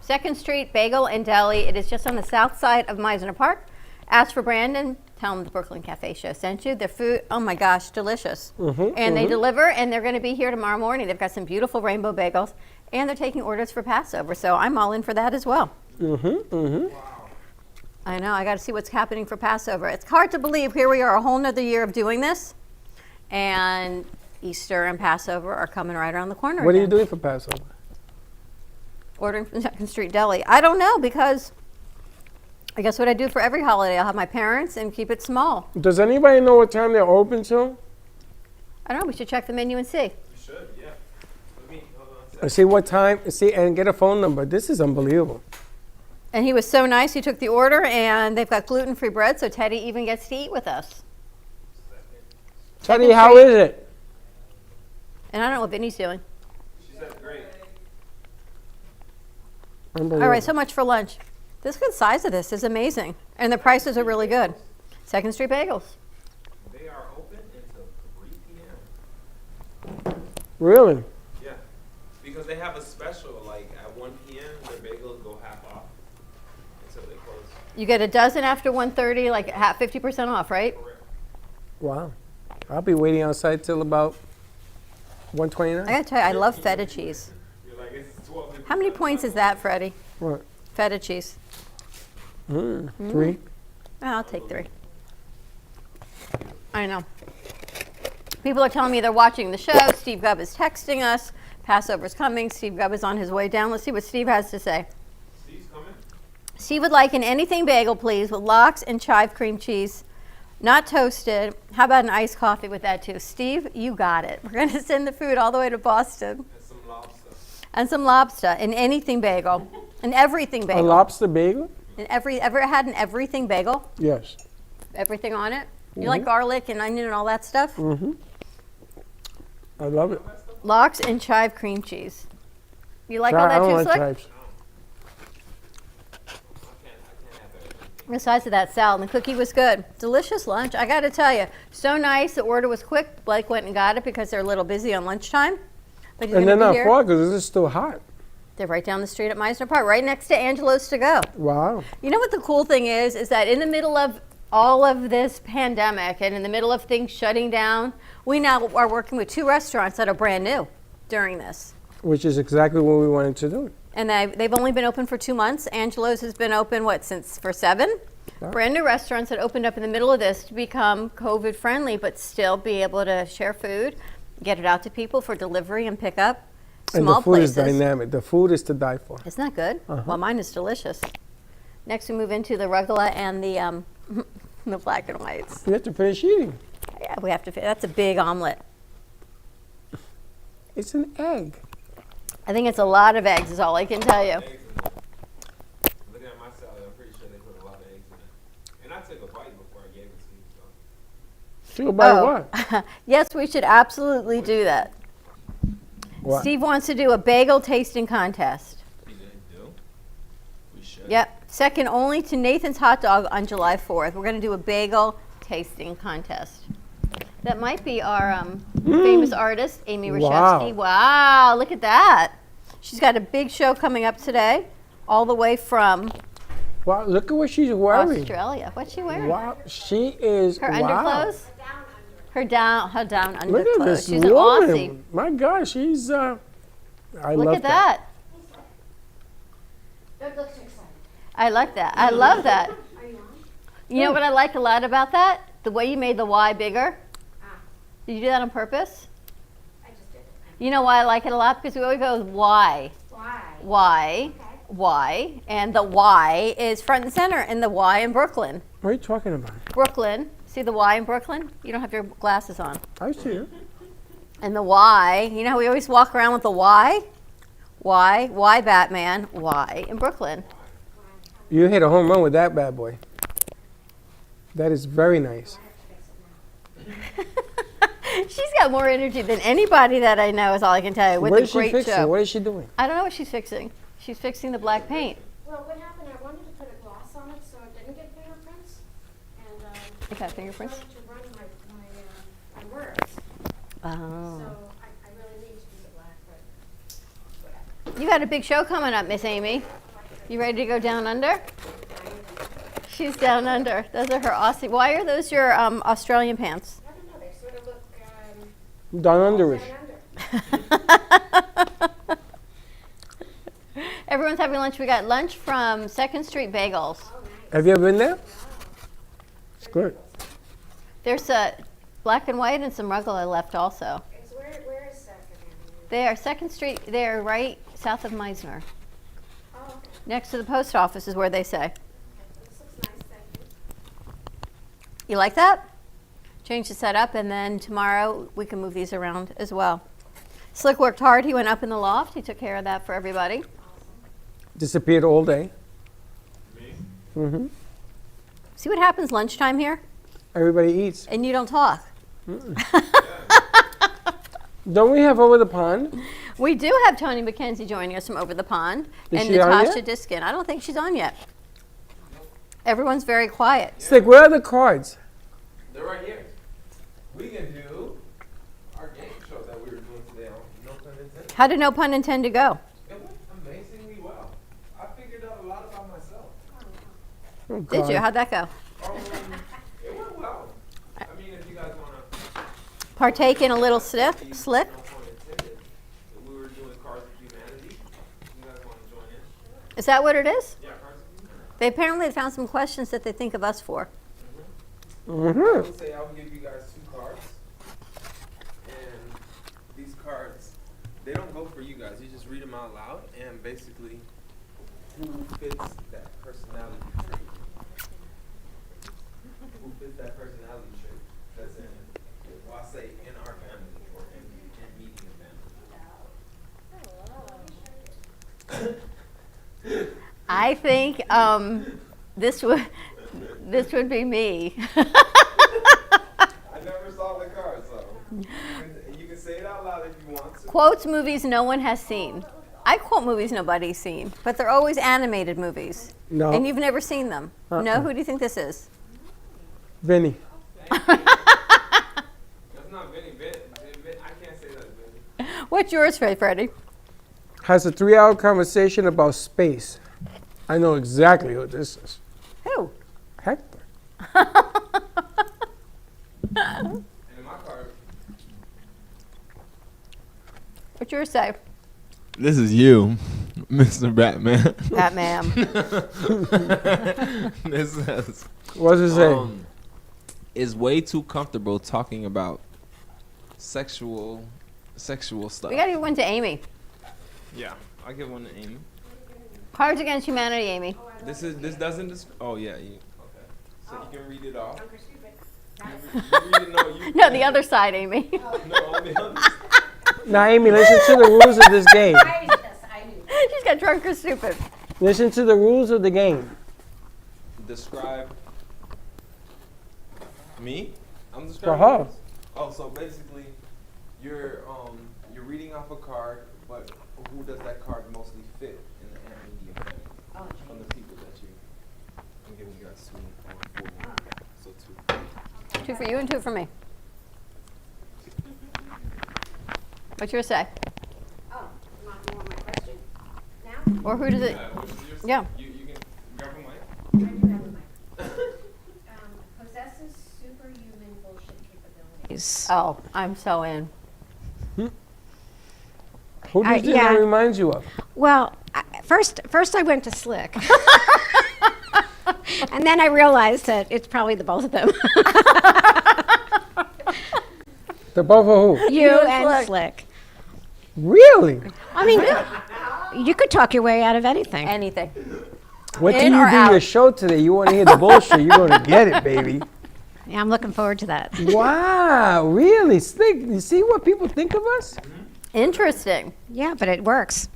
2nd Street Bagel and Deli. It is just on the south side of Meisner Park. Ask for Brandon. Tell him the Brooklyn Cafe Show sent you. Their food, oh my gosh, delicious. And they deliver, and they're going to be here tomorrow morning. They've got some beautiful rainbow bagels, and they're taking orders for Passover. So I'm all in for that as well. I know. I got to see what's happening for Passover. It's hard to believe. Here we are, a whole nother year of doing this, and Easter and Passover are coming right around the corner. What are you again. doing for Passover? Ordering from 2nd Street Deli. I don't know, because I guess what I do for every holiday, I'll have my parents and keep it small. Does anybody know what time they're open till? I don't know. We should check the menu and see. You should, yeah. Hold on. See what time, and get a phone number. This is unbelievable. And he was so nice. He took the order, and they've got gluten-free bread, so Teddy even gets to eat with us. Teddy, how is it? And I don't know what Vinny's doing. She said great. Unbelievable. All right, so much for lunch. This good size of this is amazing, and the prices are really good. 2nd Street Bagels. They are open until 3 p.m. Really? Yeah. Because they have a special, like at 1 p.m., their bagels go half off until they close. You get a dozen after 1:30, like 50% off, right? Correct. Wow. I'll be waiting outside till about 1:29. I gotta tell you, I love feta cheese. You're like, it's 12. How many points is that, Freddie? What? Feta cheese. 3? Oh, I'll take 3. I know. People are telling me they're watching the show. Steve Gubb is texting us. Passover's coming. Steve Gubb is on his way down. Let's see what Steve has to say. Steve's coming. Steve would like an anything bagel, please, with lox and chive cream cheese, not toasted. How about an iced coffee with that, too? Steve, you got it. We're going to send the food all the way to Boston. And some lobster. And some lobster, an anything bagel, an everything A bagel. lobster bagel? Ever had an everything bagel? Yes. Everything on it? You like garlic and onion and all that stuff? Mm-hmm. I love it. Lox and chive cream cheese. You like all I that don't too, like Slick? chives. Besides of that salad, the cookie was good. Delicious lunch, I got to tell you. So nice, the order was quick. Blake went and got it because they're a little busy on lunchtime. But he's And gonna they're be not here. far because this is still hot. They're right down the street at Meisner Park, right next to Angelo's To Go. Wow. You know what the cool thing is that in the middle of all of this pandemic and in the middle of things shutting down, we now are working with 2 restaurants that are brand new during this. Which is exactly what we wanted to do. And they've only been open for 2 months. Angelo's has been open, for 7? Yeah. Brand new restaurants that opened up in the middle of this to become COVID friendly, but still be able to share food, get it out to people for delivery and pickup. And Small the food places. is dynamic. The food is to die for. Isn't that good? Uh-huh. Well, mine is delicious. Next, we move into the rucola and the the black and whites. You have to finish eating. Yeah, we have to. That's a big omelet. It's an egg. I think it's a lot of eggs. Is all I can tell you. Looking at my salad, I'm pretty sure they put a lot of eggs in it. And I took a bite before I gave it to you. So. Sure, by what? Yes, we should absolutely do that. What? Steve wants to do a bagel tasting contest. We should. Yep. Second only to Nathan's Hot Dog on July 4th. We're going to do a bagel tasting contest. That might be our famous artist, Amy Rashevsky. Wow, look at that. She's got a big show coming up today, all the way from Wow, look at what she's wearing. Australia. What's she wearing? Wow, she is. Her wow. underclothes? Her down underclothes. Look at this She's woman. an Aussie. My God, she's. I Look love at that. I like that. I love that. You know what I like a lot about that? The way you made the Y bigger. Did you do that on purpose? I just did it. You know why I like it a lot? Because we always go with Y. Why? Y. Okay. Y. And the Y is front and center in the Y in Brooklyn. What are you talking about? Brooklyn. See the Y in Brooklyn? You don't have your glasses on. I see it. And the Y, you know how we always walk around with the Y? Y Batman, Y in Brooklyn. You hit a home run with that bad boy. That is very nice. She's got more energy than anybody that I know, is all I can tell you. With What a is she great fixing? show. What is she doing? I don't know what she's fixing. She's fixing the black paint. Well, what happened, I wanted to put a gloss on it so it didn't get fingerprints. And It got fingerprints? I wanted to run my words. Oh. So I really need to do the black, but whatever. You got a big show coming up, Miss Amy. You ready to go down under? She's down under. Those are her Aussie. Why are those your Australian pants? I don't know, they sort of look Down underish. down under. Everyone's having lunch. We got lunch from 2nd Street Bagels. Have you ever been there? It's good. There's a black and white and some rucola left also. Where is Second Avenue? They are 2nd Street. They are right south of Meisner. Oh, okay. Next to the post office is where they say. This looks nice, thank you. You like that? Change the setup, and then tomorrow we can move these around as well. Slick worked hard. He went up in the loft. He took care of that for everybody. Disappeared all day. Me? Mm-hmm. See what happens lunchtime here? Everybody eats. And you don't talk. Don't we have Over the Pond? We do have Tony McKenzie joining us from Over the Pond. Is and she on Natasha yet? Diskin. I don't think she's on yet. Everyone's very quiet. Slick, where are the cards? They're right here. We can do our game show that we were doing today on No Pun Intended. How did No Pun Intended go? It went amazingly well. I figured out a lot about myself. Oh, Did God. you? How'd that go? It went well. I mean, if you guys want to Partake in a little slick? No Pun Intended, we were doing Cards of Humanity. You guys want to join in? Is that what it is? Yeah, Cards of Humanity. They apparently found some questions that they think of us for. Mm-hmm. I would say I'll give you guys 2 cards. they don't go for you guys. You just read them out loud, and basically, who fits that personality trait? Who fits that personality trait? That's in, well, I say in our family or in meeting the family. I think this would be me. I never saw the card, so you can say it out loud if you want to. Quotes movies no one has seen. I quote movies nobody's seen, but they're always animated movies. No. And you've never seen them. No, who do you think this is? Vinny. That's not Vinny. I can't say that's Vinny. What's yours, Freddie? Has a 3-hour conversation about space. I know exactly who this is. Who? Hector. And in my card, What's yours say? This is you, Mr. Batman. Batman. This says, What does it say? is way too comfortable talking about sexual stuff. We got to give one to Amy. Yeah, I'll give one to Amy. Cards Against Humanity, Amy. This doesn't. Oh yeah. Okay. So you can read it off. No, the other side, Amy. No, on the other side. Now, Amy, listen to the rules of this game. She's got drunk or stupid. Listen to the rules of the game. Describe me. I'm For describing. her. yours? Oh, so basically, you're reading off a card, but who does that card mostly fit in the media family? From the people that you. I'm giving you guys 2 or 4. So 2. 2 for you and 2 for me. What's yours say? Oh, you want more of my question now? Or who does it? Yeah. You can grab a mic. I do have a mic. Possesses superhuman bullshit capabilities. Oh, I'm so in. Who do you think yeah. that reminds you of? Well, first I went to Slick. And then I realized that it's probably the both of them. The both of who? You and Slick. Really? I mean, you could talk your way out of anything. Anything. Wait till In you or do out? your show today. You want to hear the bullshit. You're going to get it, baby. Yeah, I'm looking forward to that. Wow, really? Slick, you see what people think of us? Interesting. Yeah, but it works.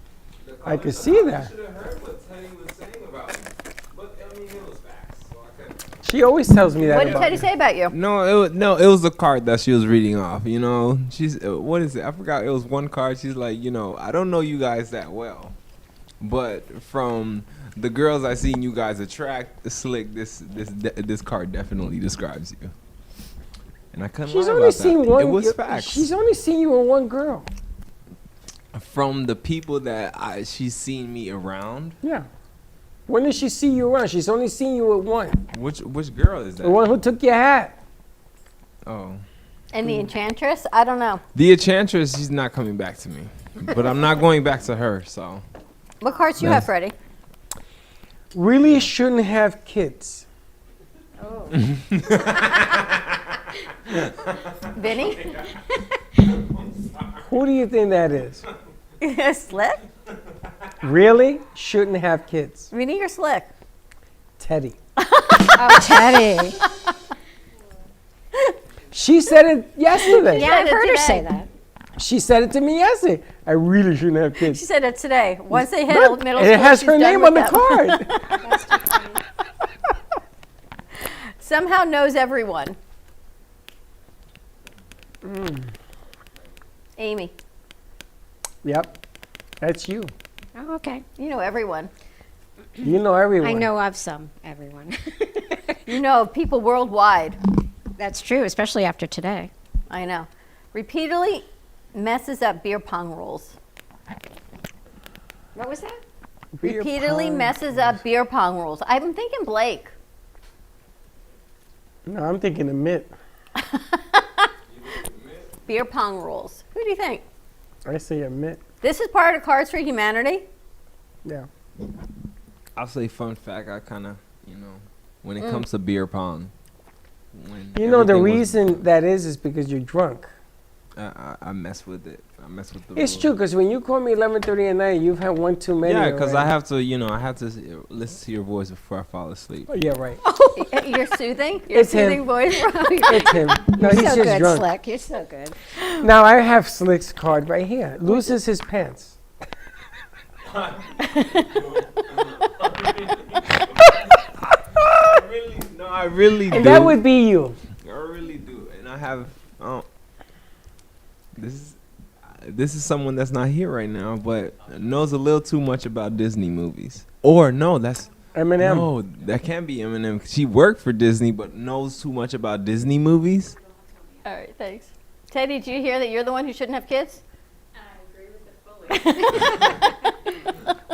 I could see that. should have heard what Teddy was saying about me. But I mean, it was facts, so I couldn't. She always tells me that What did about Teddy me. say about you? No, it was the card that she was reading off. You know, she's what is it? I forgot. It was one card. She's like, I don't know you guys that well, but from the girls I seen you guys attract, Slick, this card definitely describes you. And I couldn't She's lie only about seen that. one. It was you- facts. She's only seen you with one girl. From the people that she's seen me around. Yeah. When did she see you around? She's only seen you with one. Which girl is that? The one who took your hat. Oh. And the Enchantress? I don't know. The Enchantress, she's not coming back to me. But I'm not going back to her, so. What cards do you have, Freddie? Really shouldn't have kids. Oh. Vinny? Who do you think that is? Slick? Really shouldn't have kids. Vinny or Slick? Teddy. Oh, Teddy. She said it yesterday. Yeah, I've heard her say that. She said it to me yesterday. I really shouldn't have kids. She said it today. Once they hit Look, middle and school, it has she's her done name with on the them. card. Somehow knows everyone. Amy. Yep. That's you. Oh, okay. You know everyone. You know everyone. I know of everyone. You know people worldwide. That's true, especially after today. I know. Repeatedly messes up beer pong rules. What was that? Repeatedly messes up beer pong rules. I'm thinking Blake. No, I'm thinking of Mitt. Beer pong rules. Who do you think? I say Mitt. This is part of Cards for Humanity. Yeah. I'll say fun fact. I kind of, when it comes to beer pong. You know the reason that is because you're drunk. I mess with it. I mess with the It's rules. true, because when you call me 11:30 at night, you've had one too many. Yeah, because I already. have to, I have to listen to your voice before I fall asleep. Oh, yeah, right. You're soothing? Your It's him. soothing voice? It's him. No, You're he's so just good, drunk. Slick. You're so good. Now I have Slick's card right here. Loses his pants. I really do. And that would be you. I really do, and I have. This is someone that's not here right now, but knows a little too much about Disney movies. Or no, that's Eminem. No, that can't be Eminem. She worked for Disney, but knows too much about Disney movies. All right, thanks. Teddy, did you hear that you're the one who shouldn't have kids?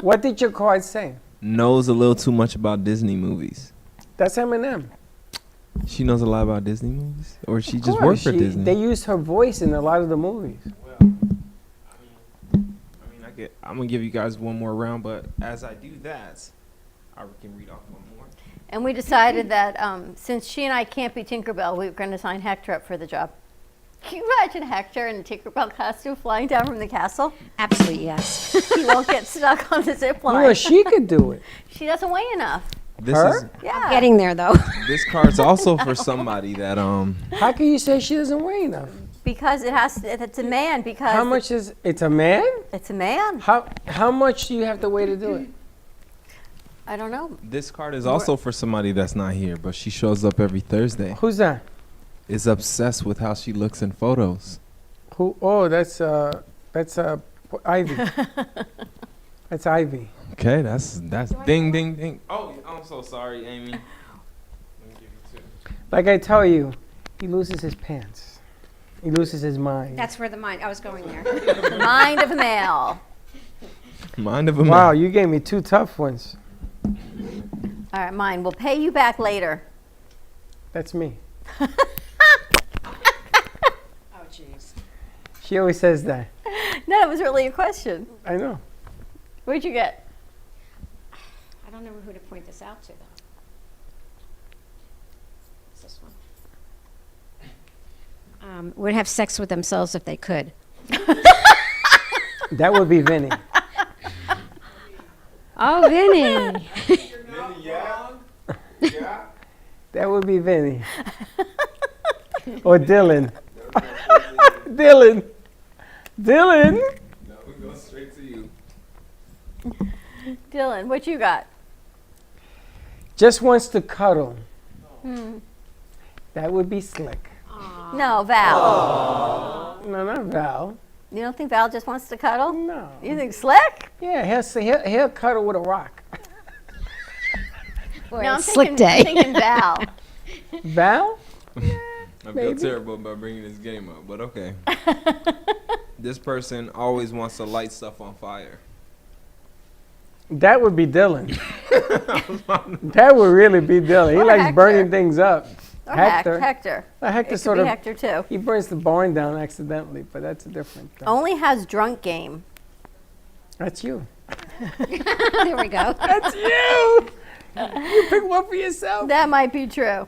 What did your card say? Knows a little too much about Disney movies. That's Eminem. She knows a lot about Disney movies, or she Of just course, worked for Disney. They used her voice in a lot of the movies. I'm gonna give you guys one more round, but as I do that, I can read off one more. And we decided that since she and I can't be Tinkerbell, we were going to sign Hector up for the job. Can you imagine Hector in a Tinkerbell costume flying down from the castle? Absolutely, yes. He won't get stuck on the zip line. You know, she could do it. She doesn't weigh enough. This Her? is Yeah. Getting there, though. this card's also for somebody that How can you say she doesn't weigh enough? Because it's a man. Because How much is it's a man? It's a man. How much do you have to weigh to do it? I don't know. This card is also for somebody that's not here, but she shows up every Thursday. Who's that? Is obsessed with how she looks in photos. Who? Oh, that's Ivy. That's Ivy. Okay, that's ding ding ding. Oh, I'm so sorry, Amy. Let me give you two. Like I tell you, he loses his pants. He loses his mind. That's where the mind. I was going there. The mind of a male. Mind of a Wow, man. you gave me two tough ones. All right, mine. We'll pay you back later. That's me. Oh, jeez. She always says that. No, that was really a question. I know. What'd you get? I don't know who to point this out to, though. What's this one? Would have sex with themselves if they could. That would be Vinny. Oh, Vinny. That would be Vinny. Or Dylan. Dylan. Dylan. No, we go straight to you. Dylan, what you got? Just wants to cuddle. Hmm. That would be Slick. No, Val. No, not Val. You don't think Val just wants to cuddle? No. You think Slick? Yeah, he'll cuddle with a rock. No, I'm Slick thinking, day. I'm thinking Val. Val? I feel Maybe. terrible about bringing this game up, but okay. This person always wants to light stuff on fire. That would be Dylan. That would really be Dylan. He Or likes Hector. burning things up. Or Hector. Hector. Hector It sort could of. be Hector too. He burns the barn down accidentally, but that's a different thing. Only has drunk game. That's you. There we go. That's you. You pick one for yourself. That might be true.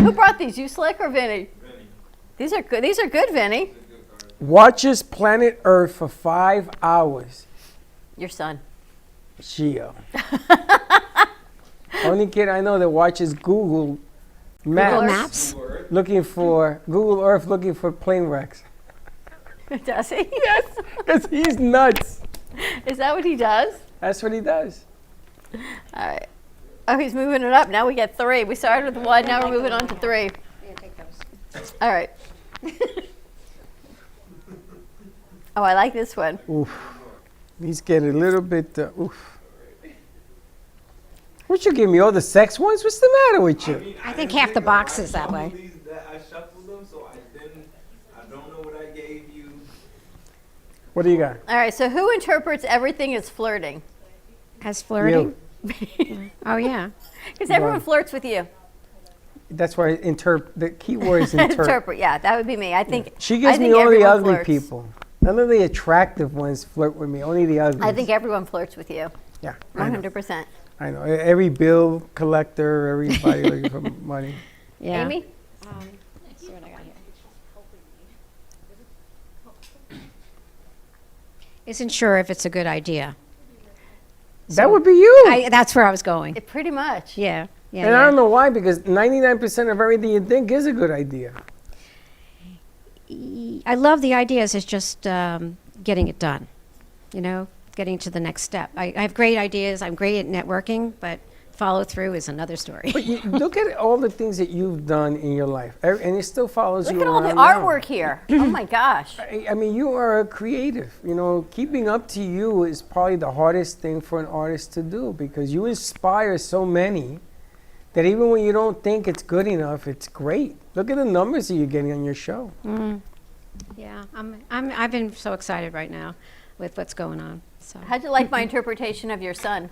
Who brought these? You, Slick, or Vinny? These are good. These are good, Vinny. Watches planet Earth for 5 hours. Your son. Gio. Only kid I know that watches Google Maps. Looking for Google Earth, looking for plane wrecks. Does he? Yes, because he's nuts. Is that what he does? That's what he does. All right. Oh, he's moving it up. Now we get 3. We started with 1. Now we're moving on to 3. Yeah, take those. All right. Oh, I like this one. Oof. He's getting a little bit. Oof. What you give me all the sex ones? What's the matter with you? I think half the box is that way. I shuffled them, so I don't know what I gave you. What do you got? All right. So who interprets everything as flirting? As flirting? Oh, yeah. Because everyone Right. flirts with you. That's why the key word is interpret. Interpret. Yeah, that would be me. I think. She I gives me think all the everyone ugly flirts. people. None of the attractive ones flirt with me. Only the ugly. I think everyone flirts with you. Yeah. I know. 100%. I know. Every bill collector, everybody looking for money. Yeah. Amy? Let's see what I got here. isn't sure if it's a good idea. That would be you. That's where I was going. Pretty much. Yeah. Yeah. And I don't know why, because 99% of everything you think is a good idea. I love the ideas. It's just getting it done. You know, getting to the next step. I have great ideas. I'm great at networking, but follow through is another story. But you look at all the things that you've done in your life, and it still follows Look you at all the around now. artwork here. Oh my gosh. I mean, you are a creative. You know, keeping up to you is probably the hardest thing for an artist to do, because you inspire so many that even when you don't think it's good enough, it's great. Look at the numbers that you're getting on your show. Yeah, I've been so excited right now with what's going on. So. How'd you like my interpretation of your son?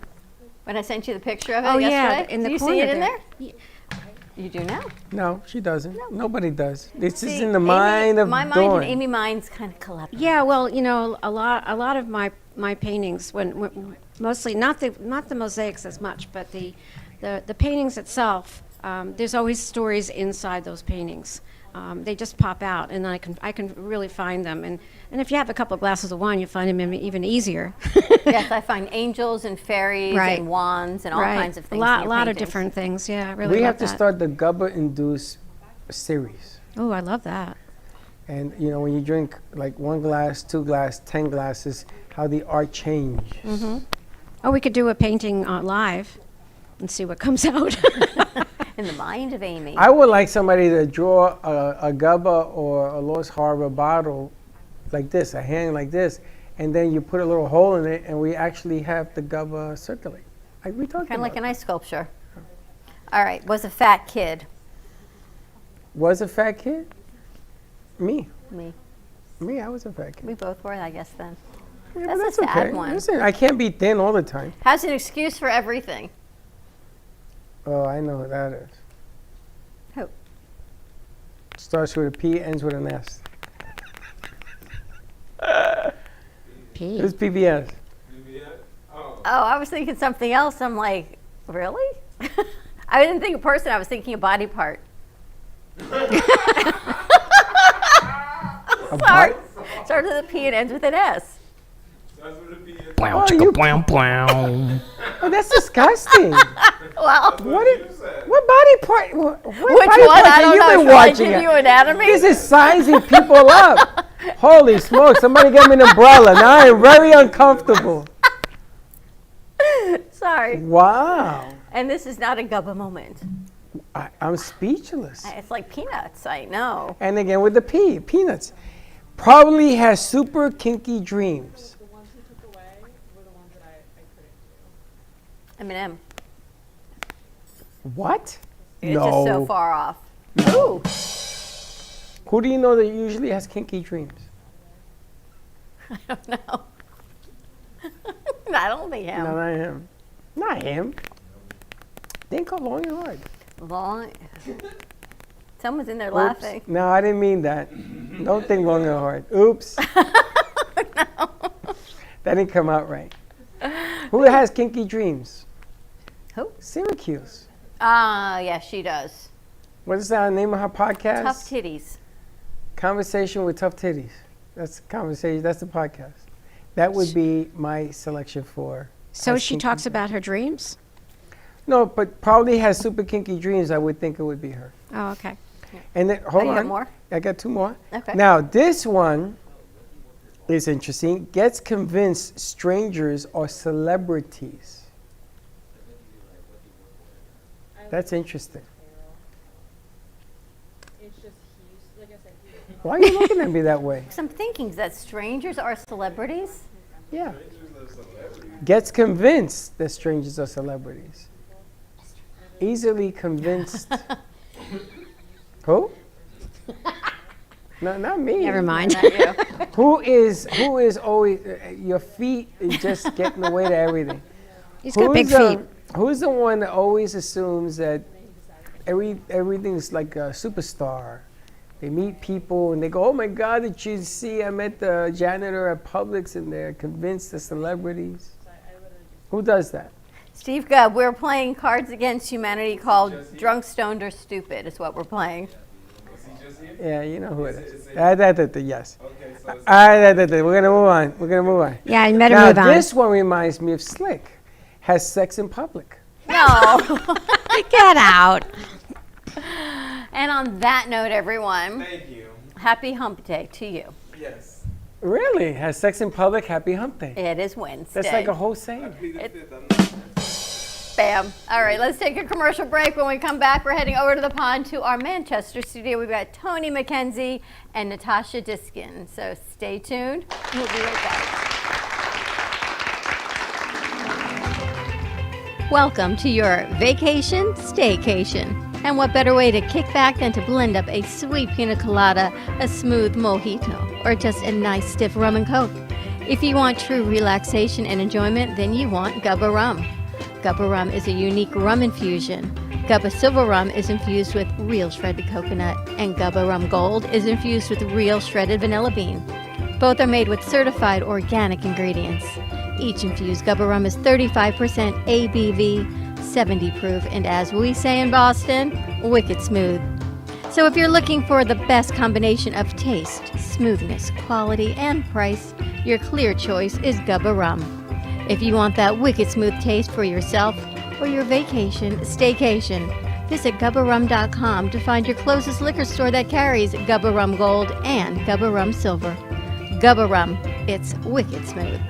When I sent you the picture of it Oh, yesterday? yeah, in the Do you see corner it in there. there? You do now? No, she doesn't. Nobody does. This is See, in the Amy- mind of my mind Dawn. and Amy mind's kind of collapsed. Yeah, well, you know, a lot of my paintings, when mostly not the mosaics as much, but the paintings itself. There's always stories inside those paintings. They just pop out, and I can really find them. And if you have a couple of glasses of wine, you find them even easier. Yes, I find angels and fairies Right. and wands and all Right. kinds of things. A lot in your of paintings. different things. Yeah, I really We love have to that. start the GUBBA-induced series. Oh, I love that. And, you know, when you drink like 1 glass, 2 glass, 10 glasses, how the art changes. Mm-hmm. Oh, we could do a painting live and see what comes out. In the mind of Amy. I would like somebody to draw a GUBBA or a Lost Harbor bottle like this, a hand like this, and then you put a little hole in it, and we actually have the GUBBA circulate. We talked Kind of like about an ice sculpture. All right, was a fat kid. Was a fat kid? Me. Me. I was a fat kid. We both were, I guess, then. Yeah, That's but a sad one. Listen, I can't be thin all the time. Has an excuse for everything. Oh, I know who that is. Who? Starts with a P, ends with an S. P. Who's PBS? Oh, I was thinking something else. I'm like, really? I didn't think a person. I was thinking a body part. Sorry. Starts with a P and ends with an S. Blam, Oh, chicka, you- blam, blam. Oh, that's disgusting. Well, What body part? What which body one? part I have don't you know. been Should I watching give it? you anatomy? This is sizing people up. Holy smoke! Somebody get me an umbrella. Now I am very uncomfortable. Sorry. Wow. And this is not a gubba moment. I'm speechless. It's like peanuts. I know. And again with the P, peanuts. Probably has super kinky dreams. Eminem. What? It's no. just so far off. Ooh. Who do you know that usually has kinky dreams? I don't know. I don't think him. No, not him. Not him. Think of long and hard. Long. Someone's in there Oops. laughing. No, I didn't mean that. Don't think long and hard. Oops. That didn't come out right. Who has kinky dreams? Who? Syracuse. Yeah, she does. What is the name of her podcast? Tough titties. Conversation with Tough Titties. That's the conversation. That's the podcast. That would be my selection for. So has she kinky talks dreams. about her dreams? No, but probably has super kinky dreams. I would think it would be her. Oh, okay. And then hold you on. got more? I got 2 more. Okay. Now this one is interesting. Gets convinced strangers are celebrities. That's interesting. Why are you looking at me that way? Because I'm thinking that strangers are celebrities. Yeah. Gets convinced that strangers are celebrities. Easily convinced. Who? No, not me. Never mind. Who is always your feet is just get in the way to everything. He's got big the- feet. Who's the one that always assumes that everything's like a superstar? They meet people and they go, "Oh my God, did you see? I met the janitor at Publix," and they're convinced they're celebrities. Who does that? Steve, we're playing Cards Against Humanity called Drunk, Stoned, or Stupid is what we're playing. Yeah, you know who it is. Yes. We're gonna move on. Yeah, you better now, move on. This one reminds me of Slick. Has sex in public. No. Get out. And on that note, everyone, Thank you. happy hump day to you. Yes. Really? Has sex in public? Happy hump day. It is Wednesday. That's like a whole saying. Bam. All right, let's take a commercial break. When we come back, we're heading over to the pond to our Manchester studio. We've got Tony McKenzie and Natasha Diskin. So stay tuned. We'll be right back. Welcome to your vacation staycation. And what better way to kick back than to blend up a sweet pina colada, a smooth mojito, or just a nice stiff rum and coke. If you want true relaxation and enjoyment, then you want Gubba Rum. Gubba Rum is a unique rum infusion. Gubba Silver Rum is infused with real shredded coconut, and Gubba Rum Gold is infused with real shredded vanilla bean. Both are made with certified organic ingredients. Each infused Gubba Rum is 35% ABV, 70 proof, and as we say in Boston, wicked smooth. So if you're looking for the best combination of taste, smoothness, quality, and price, your clear choice is Gubba Rum. If you want that wicked smooth taste for yourself or your vacation staycation, visit GubbaRum.com to find your closest liquor store that carries Gubba Rum Gold and Gubba Rum Silver. Gubba Rum, it's wicked smooth.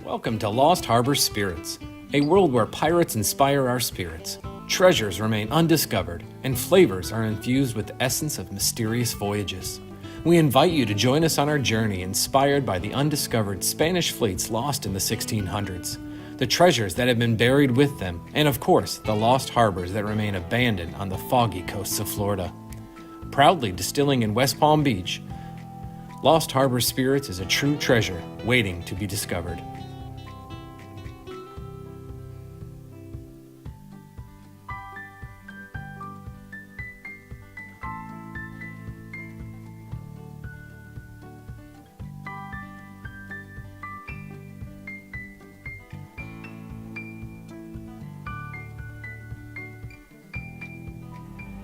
Welcome to Lost Harbor Spirits, a world where pirates inspire our spirits, treasures remain undiscovered, and flavors are infused with the essence of mysterious voyages. We invite you to join us on our journey inspired by the undiscovered Spanish fleets lost in the 1600s, the treasures that have been buried with them, and of course, the lost harbors that remain abandoned on the foggy coasts of Florida. Proudly distilling in West Palm Beach, Lost Harbor Spirits is a true treasure waiting to be discovered.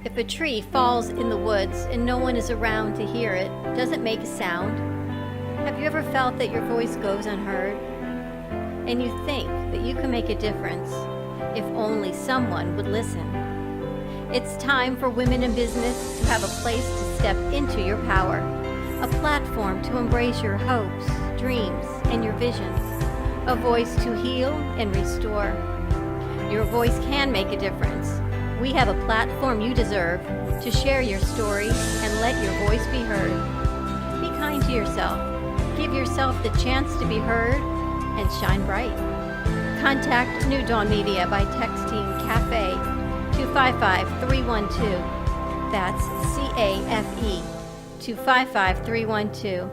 If a tree falls in the woods and no one is around to hear it, does it make a sound? Have you ever felt that your voice goes unheard? And you think that you can make a difference if only someone would listen. It's time for women in business to have a place to step into your power, a platform to embrace your hopes, dreams, and your visions, a voice to heal and restore. Your voice can make a difference. We have a platform you deserve to share your story and let your voice be heard. Be kind to yourself. Give yourself the chance to be heard and shine bright. Contact New Dawn Media by texting Café to 55312. That's CAFE to 55312.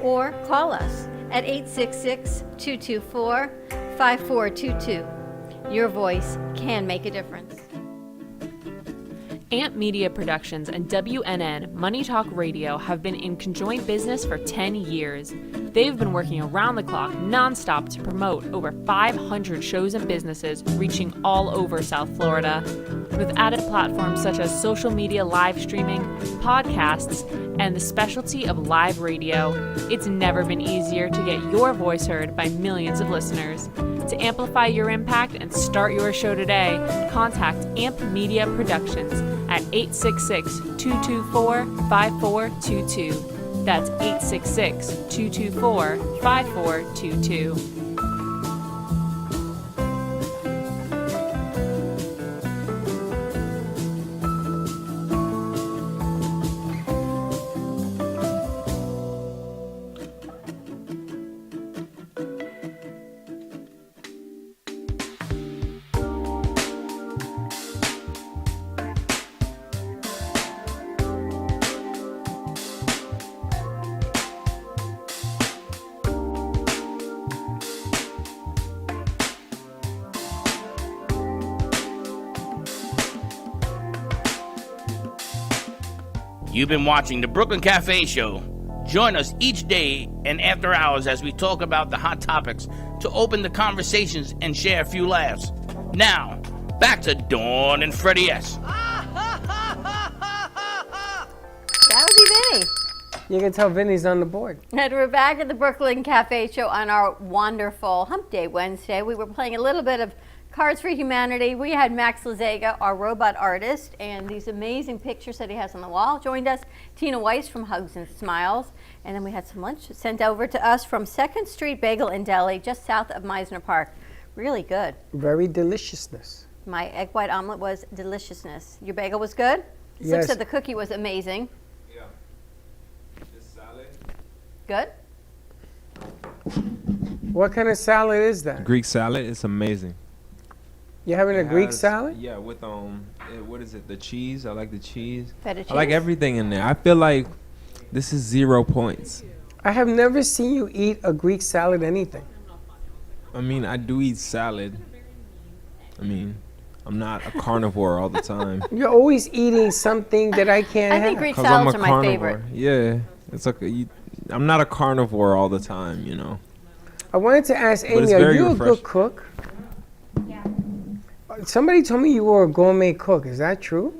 Or call us at 866-224-5422. Your voice can make a difference. Amp Media Productions and WNN Money Talk Radio have been in conjoint business for 10 years. They've been working around the clock nonstop to promote over 500 shows and businesses reaching all over South Florida. With added platforms such as social media live streaming, podcasts, and the specialty of live radio, it's never been easier to get your voice heard by millions of listeners. To amplify your impact and start your show today, contact Amp Media Productions at 866-224-5422. That's 866-224-5422. You've been watching the Brooklyn Café Show. Join us each day and after hours as we talk about the hot topics to open the conversations and share a few laughs. Now, back to Dawn and Freddie S. You can tell Vinny's on the board. And we're back at the Brooklyn Cafe Show on our wonderful Hump Day Wednesday. We were playing a little bit of Cards for Humanity. We had Max Lazega, our robot artist, and these amazing pictures that he has on the wall. Joined us Tina Weiss from Hugs and Smiles. And then we had some lunch sent over to us from 2nd Street Bagel and Deli, just south of Meisner Park. Really good. Very deliciousness. My egg white omelet was deliciousness. Your bagel was good? Yes. Slick said the cookie was amazing. Yeah. This salad. Good? What kind of salad is that? Greek salad is amazing. You having a It Greek has- salad? Yeah, with what is it? The cheese. I like the cheese. Feta I like cheese? everything in there. I feel like this is 0 points. I have never seen you eat a Greek salad anything. I mean, I do eat salad. I mean, I'm not a carnivore all the time. You're always eating something that I can't I have. think Greek 'Cause I'm a salads are my carnivore. favorite. Yeah, it's okay. I'm not a carnivore all the time, you know. I wanted to ask But it's Amy, are very you a refreshing. good cook? Somebody told me you were a gourmet cook. Is that true?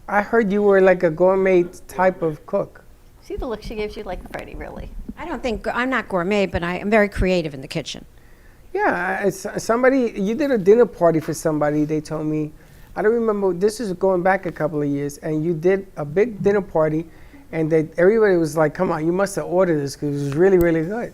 I heard you were like a gourmet type of cook. See the look she gives you like Freddie, really. I don't think I'm not gourmet, but I am very creative in the kitchen. Yeah, somebody, you did a dinner party for somebody, they told me. I don't remember, this is going back a couple of years, and you did a big dinner party, and everybody was like, come on, you must have ordered this because it was really, really good.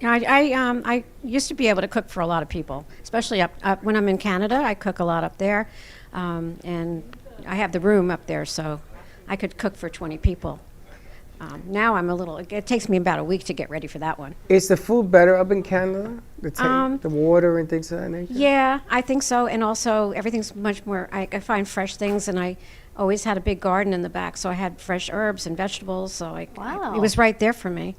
I used to be able to cook for a lot of people, especially up when I'm in Canada. I cook a lot up there, and I have the room up there, so I could cook for 20 people. Now it takes me about a week to get ready for that one. Is the food better up in Canada? The water and things of that nature? Yeah, I think so, and also everything's much more, I find fresh things, and I always had a big garden in the back, so I had fresh herbs and vegetables, so it was right there for me.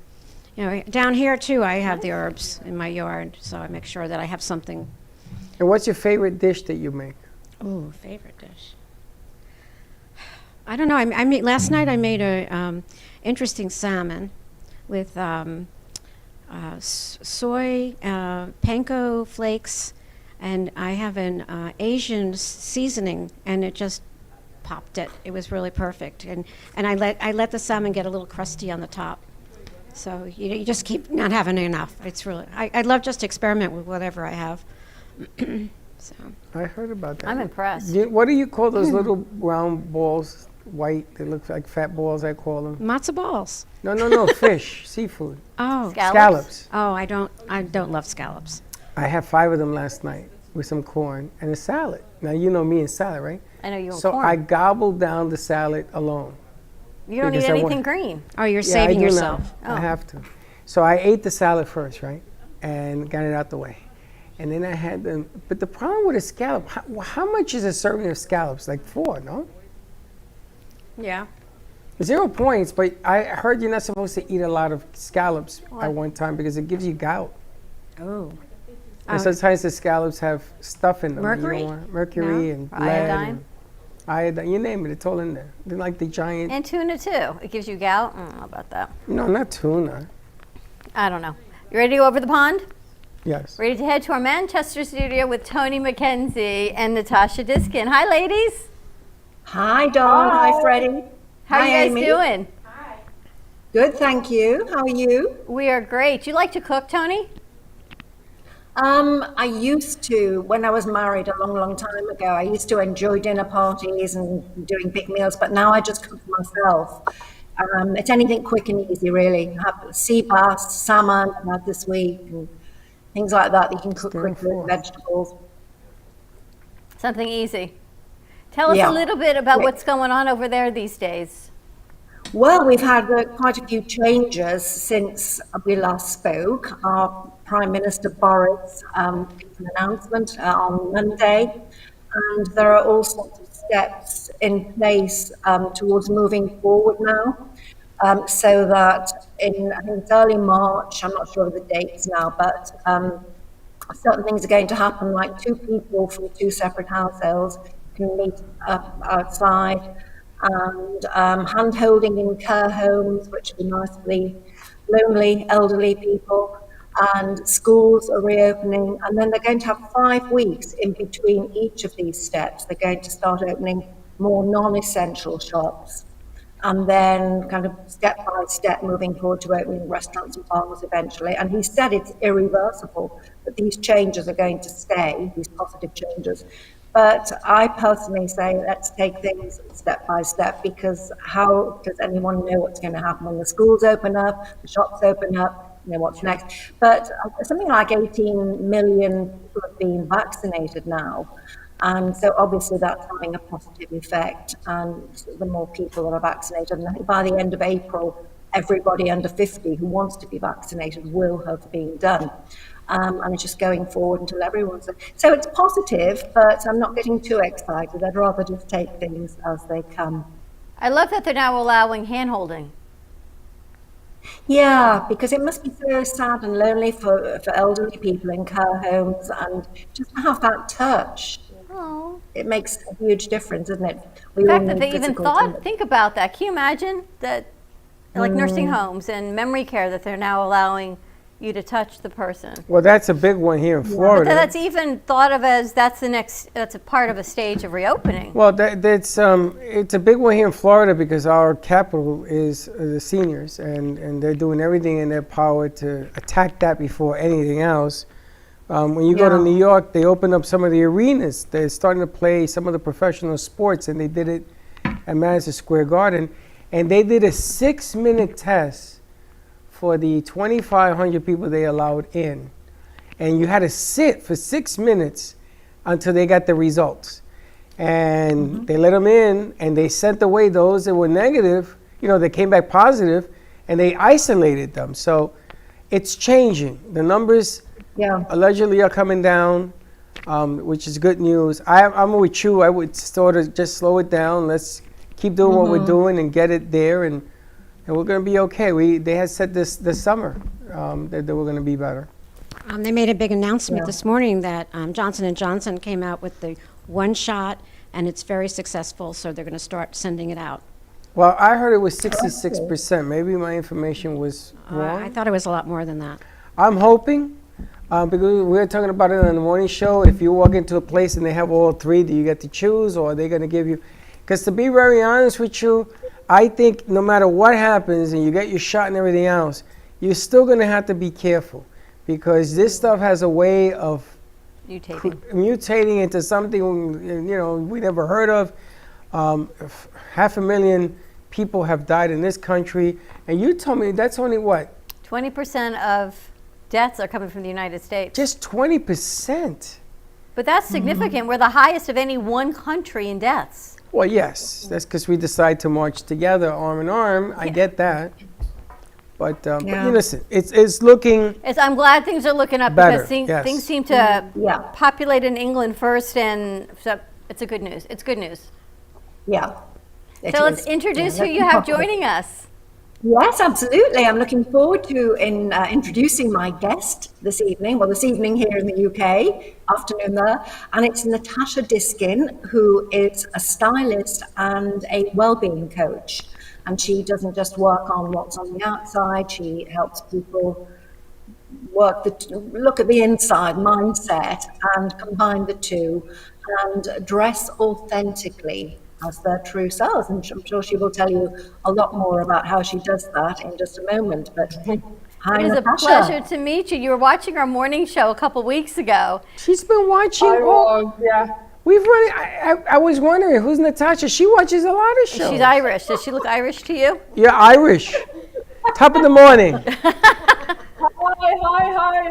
You know, down here too, I have the herbs in my yard, so I make sure that I have something. And what's your favorite dish that you make? Ooh, favorite dish. I don't know. I made last night. I made a interesting salmon with soy, panko flakes, and I have an Asian seasoning, and it just popped it. It was really perfect, and I let the salmon get a little crusty on the top. So you just keep not having enough. It's really I love just to experiment with whatever I have. So I heard about that. I'm impressed. What do you call those little round balls, white, they look like fat balls, I call them? Matzo balls. No, fish, seafood. Oh, Scallops. Oh, I don't love scallops. I had 5 of them last night with some corn and a salad. Now, you know me and salad, right? I know you want So corn. I gobbled down the salad alone. You don't because eat I anything want- green. Oh, you're Yeah, saving I do yourself. now. I have to. So I ate the salad first, right? And got it out the way. And then I had them. But the problem with a scallop, how much is a serving of scallops? Like 4, no? Yeah. 0 points, but I heard you're not supposed to eat a lot of scallops What? at one time because it gives you gout. Oh. And sometimes the scallops have stuff in them. Mercury? You don't want mercury No? and Or lead iodine? and iodine. You name it, it's all in there. They're like the giant. And tuna too. It gives you gout. I don't know about that. No, not tuna. I don't know. You ready to go over the pond? Yes. Ready to head to our Manchester studio with Tony McKenzie and Natasha Diskin. Hi, ladies. Hi, Dawn. Hi, Freddie. How are Hi, you guys Amy. doing? Good, thank you. How are you? We are great. You like to cook, Tony? I used to, when I was married a long, long time ago, I used to enjoy dinner parties and doing big meals, but now I just cook for myself. It's anything quick and easy, really. I have sea bass, salmon I had this week, and things like that you can cook quickly with vegetables. Something easy. Tell us Yeah. a little bit about Quick. what's going on over there these days. Well, we've had quite a few changes since we last spoke. Our Prime Minister Boris gave an announcement on Monday, and there are all sorts of steps in place towards moving forward now. So that I think it's early March, I'm not sure of the dates now, but certain things are going to happen, like 2 people from 2 separate households can meet up outside, and hand-holding in care homes, which are nice for the lonely elderly people, and schools are reopening, and then they're going to have 5 weeks in between each of these steps. They're going to start opening more non-essential shops. and then kind of step by step moving forward to opening restaurants and bars eventually. And he said it's irreversible, that these changes are going to stay, these positive changes. But I personally say let's take things step by step, because how does anyone know what's going to happen when the schools open up, the shops open up, what's next? But something like 18 million people have been vaccinated now. And so obviously that's having a positive effect. And the more people that are vaccinated, and I think by the end of April, everybody under 50 who wants to be vaccinated will have been done. And it's just going forward until everyone's. So it's positive, but I'm not getting too excited. I'd rather just take things as they come. I love that they're now allowing hand holding. Yeah, because it must be so sad and lonely for elderly people in care homes, and just to have that touch. Oh. It makes a huge difference, isn't it? The fact that they even think about that. Can you imagine that, like nursing homes and memory care, that they're now allowing you to touch the person? Well, that's a big one here in Florida. But that's even thought of as that's a part of a stage of reopening. Well, it's a big one here in Florida because our capital is the seniors, and they're doing everything in their power to attack that before anything else. When you go to New York, they open up some of the arenas. They're starting to play some of the professional sports, and they did it at Madison Square Garden. And they did a 6-minute test for the 2,500 people they allowed in. And you had to sit for 6 minutes until they got the results. And they let them in, and they sent away those that were negative, they came back positive, and they isolated them. So it's changing. The numbers allegedly are coming down, which is good news. I'm with you. I would sort of just slow it down. Let's keep doing what we're doing and get it there, and we're going to be okay. They had said this summer that they were going to be better. They made a big announcement this morning that Johnson & Johnson came out with the one shot, and it's very successful, so they're going to start sending it out. Well, I heard it was 66%. Maybe my information was wrong. I thought it was a lot more than that. I'm hoping. Because we were talking about it on the morning show. If you walk into a place and they have all three, do you get to choose, or are they going to give you? Because to be very honest with you, I think no matter what happens and you get your shot and everything else, you're still going to have to be careful, because this stuff has a way of mutating into something we never heard of. 500,000 people have died in this country, and you told me that's only what? 20% of deaths are coming from the United States. Just 20%. But that's significant. We're the highest of any one country in deaths. Well, yes. That's because we decide to march together, arm in arm. I get that. But listen, it's looking I'm glad things are looking up better, because things seem to populate in England first, and so it's a good news. It's good news. Yeah. So let's introduce who you have joining us. Yes, absolutely. I'm looking forward to introducing my guest this evening. Well, this evening here in the UK, afternoon there. And it's Natasha Diskin, who is a stylist and a well-being coach. And she doesn't just work on what's on the outside. She helps people look at the inside mindset and combine the two and dress authentically as their true selves. And I'm sure she will tell you a lot more about how she does that in just a moment. But hi, it is Natasha. A pleasure to meet you. You were watching our morning show a couple weeks ago. She's been watching. We've run. I was wondering who's Natasha. She watches a lot of shows. She's Irish. Does she look Irish to you? You're Irish. Top of the morning. Hi.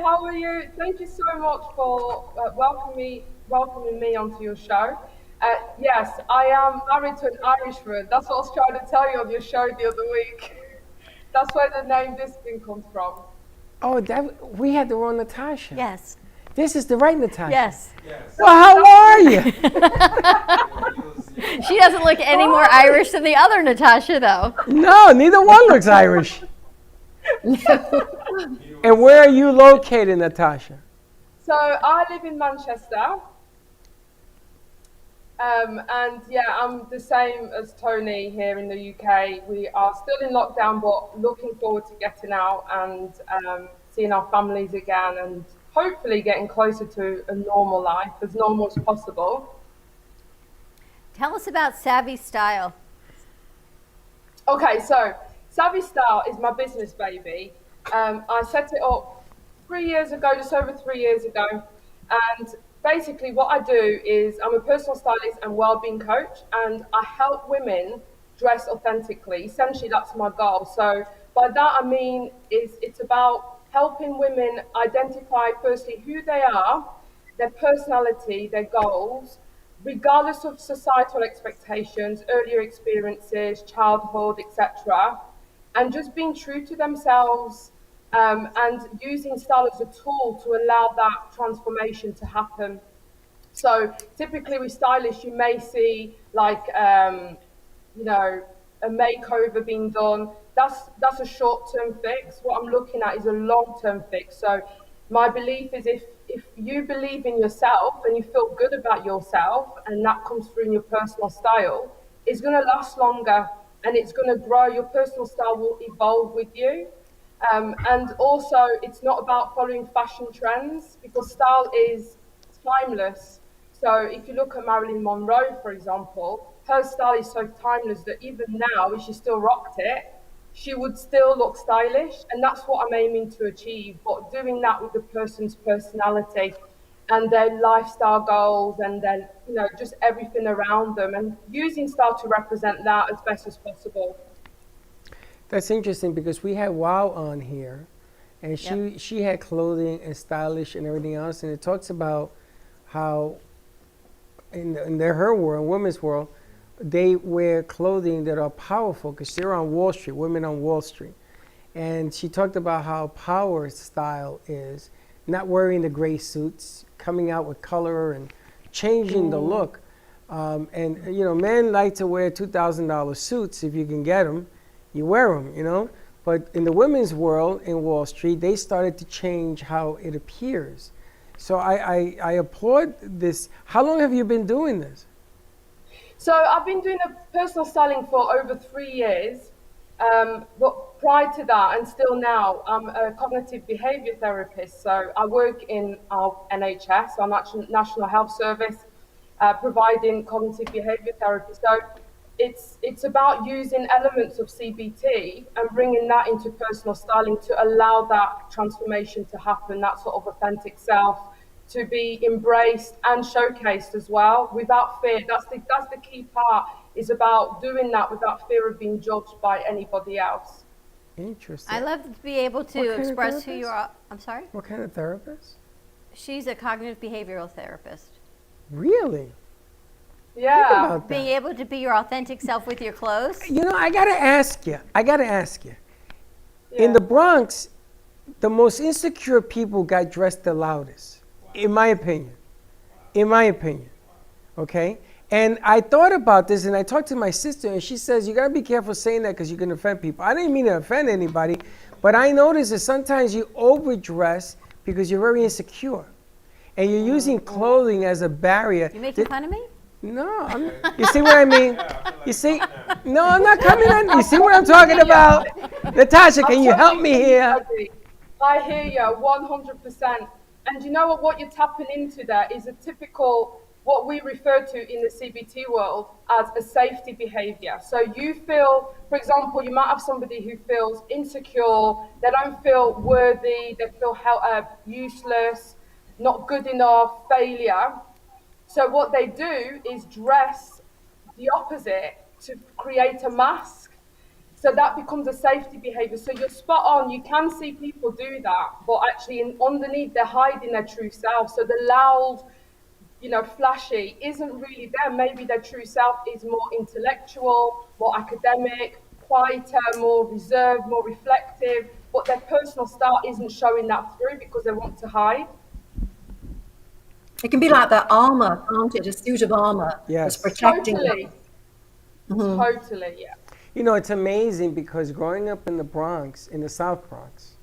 How are you? Thank you so much for welcoming me onto your show. Yes, I am married to an Irishman. That's what I was trying to tell you on your show the other week. That's where the name Diskin comes from. Oh, we had the wrong Natasha. Yes. This is the right Natasha. Yes. Well, how are you? She doesn't look any more Irish than the other Natasha, though. No, neither one looks Irish. And where are you located, Natasha? So I live in Manchester. And yeah, I'm the same as Tony here in the UK. We are still in lockdown, but looking forward to getting out and seeing our families again, and hopefully getting closer to a normal life, as normal as possible. Tell us about Savvy Style. Okay, so Savvy Style is my business baby. I set it up 3 years ago, just over 3 years ago. And basically, what I do is I'm a personal stylist and well-being coach, and I help women dress authentically. Essentially, that's my goal. So by that I mean is it's about helping women identify firstly who they are, their personality, their goals, regardless of societal expectations, earlier experiences, childhood, etc., and just being true to themselves, and using style as a tool to allow that transformation to happen. So typically with stylists, you may see like you know, a makeover being done. That's a short-term fix. What I'm looking at is a long-term fix. So my belief is if you believe in yourself and you feel good about yourself, and that comes through in your personal style, it's going to last longer and it's going to grow. Your personal style will evolve with you. And also, it's not about following fashion trends because style is timeless. So if you look at Marilyn Monroe, for example, her style is so timeless that even now, if she still rocked it, she would still look stylish. And that's what I'm aiming to achieve. But doing that with the person's personality and their lifestyle goals and their, just everything around them, and using style to represent that as best as possible. That's interesting because we had Wow on here, and she had clothing and stylish and everything else, and it talks about how in her world, women's world, they wear clothing that are powerful because they're on Wall Street, women on Wall Street. And she talked about how power style is not wearing the gray suits, coming out with color and changing the look. And men like to wear $2,000 suits if you can get them. You wear them, But in the women's world in Wall Street, they started to change how it appears. So I applaud this. How long have you been doing this? So I've been doing a personal styling for over 3 years. But prior to that, and still now, I'm a cognitive behavior therapist. So I work in our NHS, our National Health Service, providing cognitive behavior therapy. So it's about using elements of CBT and bringing that into personal styling to allow that transformation to happen, that sort of authentic self to be embraced and showcased as well without fear. That's the key part, is about doing that without fear of being judged by anybody else. Interesting. I love to be able to express who you are. I'm sorry? What kind of therapist? She's a cognitive behavioral therapist. Really? Yeah. Being able to be your authentic self with your clothes. I got to ask you. In the Bronx, the most insecure people got dressed the loudest, in my opinion. Okay? And I thought about this, and I talked to my sister, and she says, you got to be careful saying that because you can offend people. I didn't mean to offend anybody, but I noticed that sometimes you overdress because you're very insecure. And you're using clothing as a barrier. You making fun of me? No, you see what I mean? You see? No, I'm not coming on. You see what I'm talking about? Natasha, can you help me here? I hear you 100%. And you know what you're tapping into there is a typical, what we refer to in the CBT world as a safety behavior. So you feel, for example, you might have somebody who feels insecure, they don't feel worthy, they feel useless, not good enough, failure. So what they do is dress the opposite to create a mask. So that becomes a safety behavior. So you're spot on. You can see people do that, but actually underneath they're hiding their true self. So the loud, flashy isn't really them. Maybe their true self is more intellectual, more academic, quieter, more reserved, more reflective, but their personal style isn't showing that through because they want to hide. It can be like that armor, can't it? A suit of armor that's protecting Totally. them. Totally, yeah. It's amazing because growing up in the Bronx, in the South Bronx,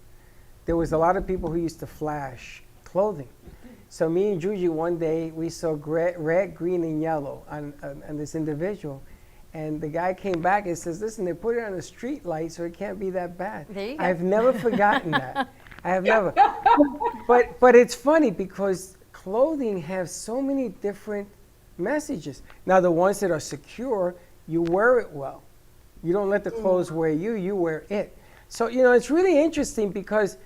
there was a lot of people who used to flash clothing. So me and Juju, one day, we saw red, green, and yellow on this individual. And the guy came back and says, listen, they put it on a street light, so it can't be that bad. There you go. I've never forgotten that. I have never. But it's funny because clothing has so many different messages. Now, the ones that are secure, you wear it well. You don't let the clothes wear you, you wear it. So, it's really interesting because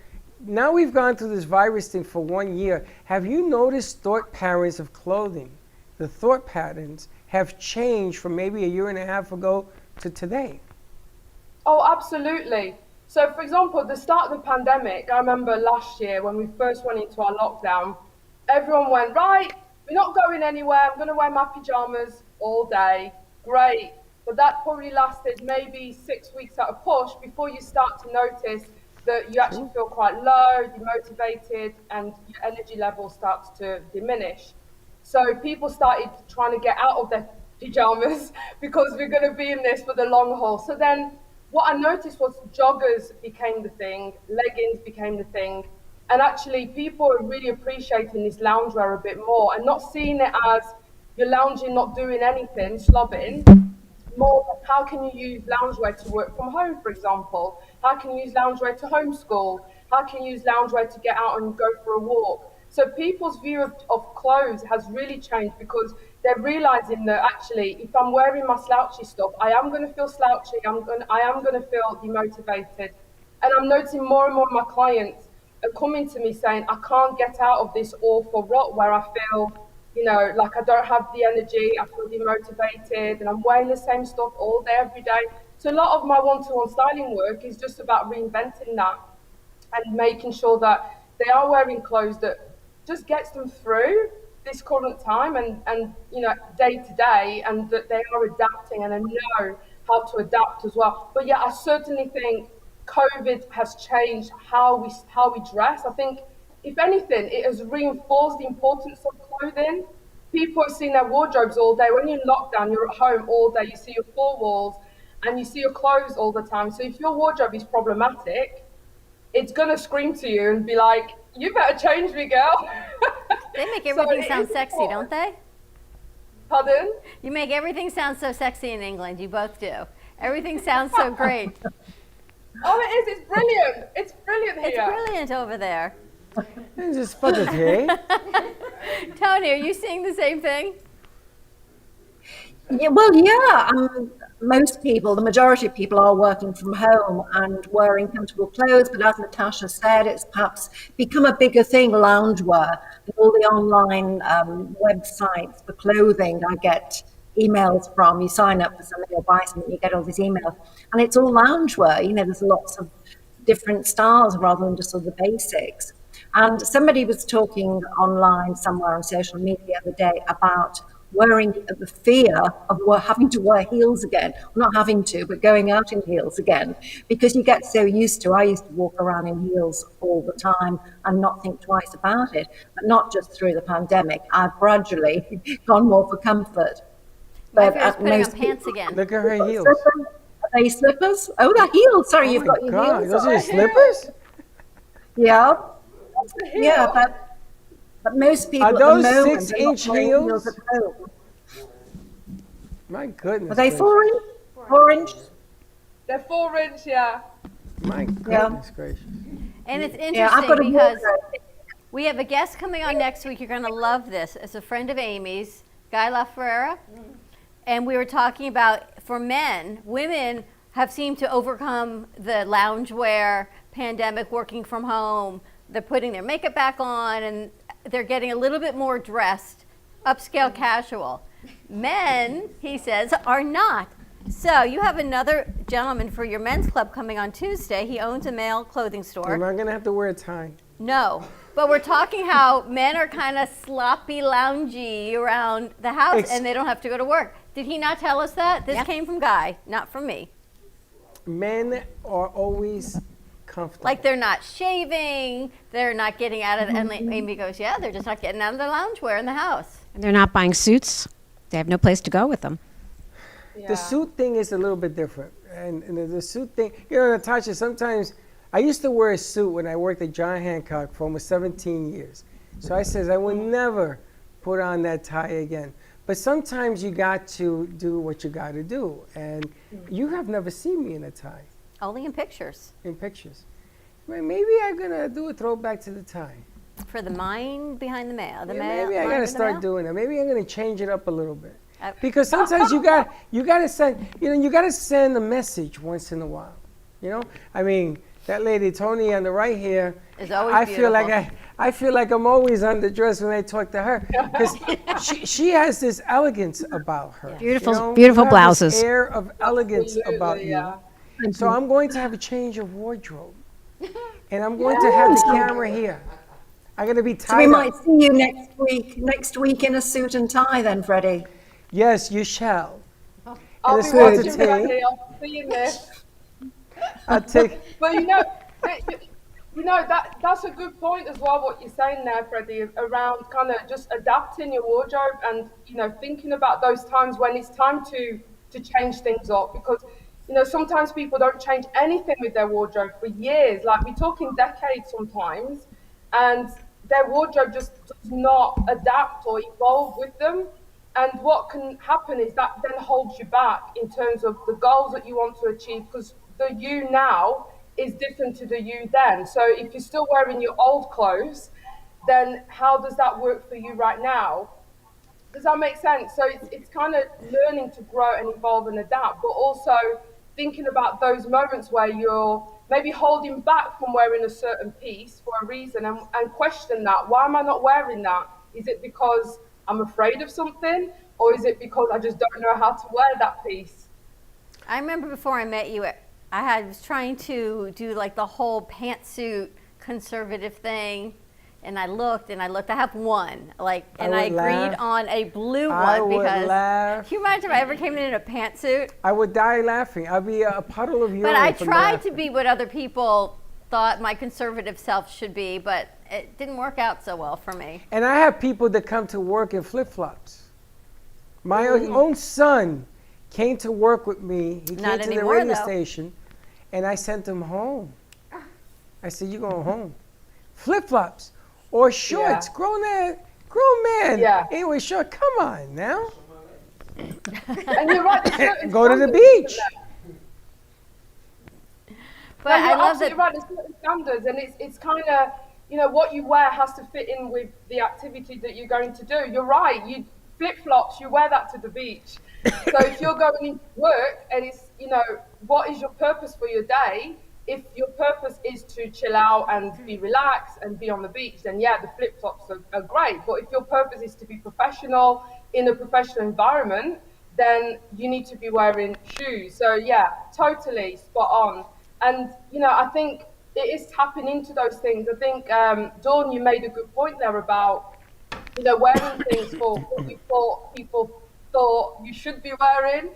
now we've gone through this virus thing for 1 year. Have you noticed thought patterns of clothing? The thought patterns have changed from maybe a year and a half ago to today. Oh, absolutely. So, for example, at the start of the pandemic, I remember last year when we first went into our lockdown, everyone went, right, we're not going anywhere. I'm going to wear my pajamas all day. Great. But that probably lasted maybe 6 weeks at a push before you start to notice that you actually feel quite low, demotivated, and your energy level starts to diminish. So people started trying to get out of their pajamas because we're going to be in this for the long haul. So then what I noticed was joggers became the thing, leggings became the thing. And actually people are really appreciating this loungewear a bit more and not seeing it as you're lounging, not doing anything, slobbing. More how can you use loungewear to work from home, for example? How can you use loungewear to homeschool? How can you use loungewear to get out and go for a walk? So people's view of clothes has really changed because they're realizing that actually, if I'm wearing my slouchy stuff, I am going to feel slouchy. I am going to feel demotivated. And I'm noticing more and more of my clients are coming to me saying, I can't get out of this awful rut where I feel, like I don't have the energy, I feel demotivated, and I'm wearing the same stuff all day, every day. So a lot of my one-to-one styling work is just about reinventing that and making sure that they are wearing clothes that just gets them through this current time and day to day, and that they are adapting and I know how to adapt as well. But yeah, I certainly think COVID has changed how we dress. I think if anything, it has reinforced the importance of clothing. People are seeing their wardrobes all day. When you're in lockdown, you're at home all day. You see your four walls and you see your clothes all the time. So if your wardrobe is problematic, it's gonna scream to you and be like, "You better change me, girl." They make everything sound sexy, don't they? Pardon? You make everything sound so sexy in England. You both do. Everything sounds so great. Oh, it is. It's brilliant. It's brilliant here. It's brilliant over there. It's just fucking okay. Tony, are you seeing the same thing? Yeah, well, yeah. Most people, the majority of people, are working from home and wearing comfortable clothes. But as Natasha said, it's perhaps become a bigger thing, loungewear. And all the online websites for clothing, I get emails from. You sign up for something or buy something, you get all these emails, and it's all loungewear. There's lots of different styles rather than just sort of the basics. And somebody was talking online somewhere on social media the other day about wearing the fear of having to wear heels again. Well, not having to, but going out in heels again, because you get so used to. I used to walk around in heels all the time and not think twice about it, but not just through the pandemic. I've gradually gone more for comfort. My fear's putting on pants again. Look at her heels. Are they slippers? Oh, they're heels. Sorry, you've got your heels. Those are slippers? Yeah. Yeah, but most people Are those at the moment 6-inch are not wearing heels? at home. My goodness. Are they gracious. 4-inch? 4-inch? They're 4-inch, yeah. My goodness gracious. And it's Yeah, I've interesting got a because wardrobe. we have a guest coming on next week. You're going to love this. It's a friend of Amy's, Guy LaFerrera. And we were talking about, for men, women have seemed to overcome the loungewear pandemic, working from home. They're putting their makeup back on and they're getting a little bit more dressed, upscale casual. Men, he says, are not. So you have another gentleman for your men's club coming on Tuesday. He owns a male clothing store. Am I going to have to wear a tie? No, but we're talking how men are kind of sloppy, loungy around the house and they don't have to go to work. Did he not tell us that? This came from Guy, not from me. Men are always comfortable. Like they're not shaving, they're not getting out of, and Amy goes, yeah, they're just not getting out of their loungewear in the house. And they're not buying suits. They have no place to go with them. Yeah. The suit thing is a little bit different. And the suit thing, Natasha, sometimes I used to wear a suit when I worked at John Hancock for almost 17 years. So I says I would never put on that tie again. But sometimes you got to do what you got to do. And you have never seen me in a tie. Only in pictures. In pictures. Well, maybe I'm going to do a throwback to the tie. For the mind behind the male. Maybe I got to start doing that. Maybe I'm going to change it up a little bit. Because sometimes you gotta send a message once in a while. You know, I mean, that lady Tony on the right here is always I beautiful. I feel like I'm always underdressed when I talk to her because she has this elegance about her. Beautiful, you know? beautiful You have this blouses. air of elegance about you. yeah. So I'm going to have a change of wardrobe, and I'm going to have the camera here. I'm going to be tied So we up. might see you next week in a suit and tie then, Freddie. Yes, you shall. I'll And be it's worth watching a Freddie. take. I'll be seeing this. I'll take. But that's a good point as well. What you're saying there, Freddie, around kind of just adapting your wardrobe and thinking about those times when it's time to change things up, because sometimes people don't change anything with their wardrobe for years. Like we're talking decades sometimes, and their wardrobe just does not adapt or evolve with them. And what can happen is that then holds you back in terms of the goals that you want to achieve, because the you now is different to the you then. So if you're still wearing your old clothes, then how does that work for you right now? Does that make sense? So it's kind of learning to grow and evolve and adapt, but also thinking about those moments where you're maybe holding back from wearing a certain piece for a reason, and question that. Why am I not wearing that? Is it because I'm afraid of something, or is it because I just don't know how to wear that piece? I remember before I met you, I was trying to do like the whole pantsuit conservative thing, and I looked. I have one, and I agreed on a blue one because. Can you imagine if I ever came in a pantsuit? I would die laughing. I'd be a puddle of urine. But I from tried laughing. to be what other people thought my conservative self should be, but it didn't work out so well for me. And I have people that come to work in flip-flops. My own son came to work with me. He Not came to the anymore, radio though. station, and I sent him home. I said, "You going home? Flip-flops or shorts? Yeah. Grown man. Yeah. Anyway, short. Come on now. And you're right. there's certain Go to the standards, beach." isn't there? But No, I you're love absolutely that. right. There's certain standards, and it's kind of what you wear has to fit in with the activity that you're going to do. You're right. You flip flops. You wear that to the beach. So if you're going into work and it's what is your purpose for your day? If your purpose is to chill out and be relaxed and be on the beach, then yeah, the flip flops are great. But if your purpose is to be professional in a professional environment, then you need to be wearing shoes. So yeah, totally spot on. And I think it is tapping into those things. I think Dawn, you made a good point there about wearing things for what you thought people thought you should be wearing,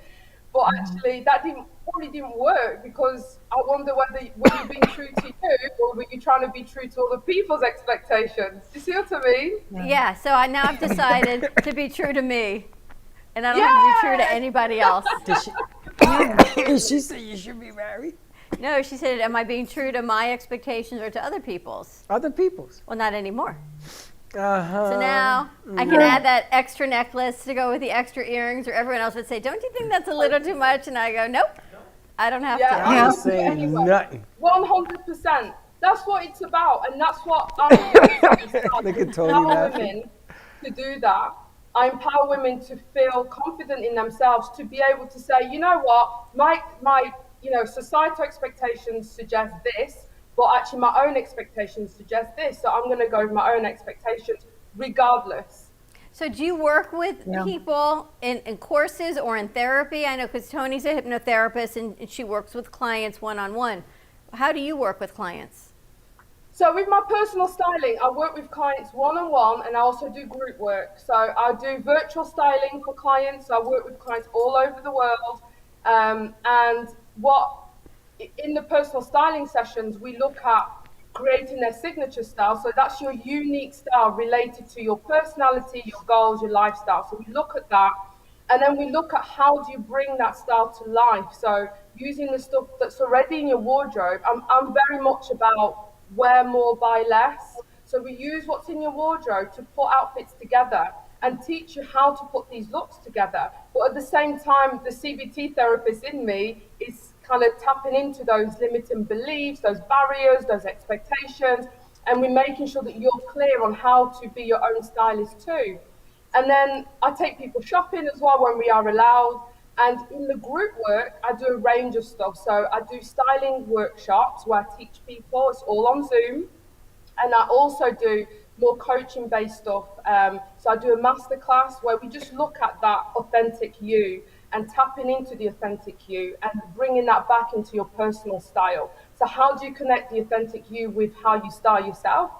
but actually that probably didn't work, because I wonder were you being true to you, or were you trying to be true to other people's expectations? Do you see what I mean? Yeah, so I've decided to be true to me, and I don't have to be true to anybody else. She said you should be married. No, she said, am I being true to my expectations or to other people's? Other people's. Well, not anymore. Uh-huh. So now I can add that extra necklace to go with the extra earrings, or everyone else would say, don't you think that's a little too much? And I go, nope, I don't have to. I'm not saying nothing. 100%. That's what it's about, and that's what I Look at Tony empower laughing. women to do that. I empower women to feel confident in themselves, to be able to say, you know what, my societal expectations suggest this, but actually my own expectations suggest this. So I'm going to go with my own expectations regardless. So do you work with people in courses or in therapy? I know because Tony's a hypnotherapist and she works with clients one-on-one. How do you work with clients? So with my personal styling, I work with clients one-on-one, and I also do group work. So I do virtual styling for clients. So I work with clients all over the world. And in the personal styling sessions, we look at creating their signature style. So that's your unique style related to your personality, your goals, your lifestyle. So we look at that, and then we look at how do you bring that style to life. So using the stuff that's already in your wardrobe. I'm very much about wear more, buy less. So we use what's in your wardrobe to put outfits together and teach you how to put these looks together. But at the same time, the CBT therapist in me is kind of tapping into those limiting beliefs, those barriers, those expectations, and we're making sure that you're clear on how to be your own stylist too. And then I take people shopping as well when we are allowed. And in the group work, I do a range of stuff. So I do styling workshops where I teach people. It's all on Zoom. And I also do more coaching based stuff. So I do a masterclass where we just look at that authentic you and tapping into the authentic you and bringing that back into your personal style. So how do you connect the authentic you with how you style yourself?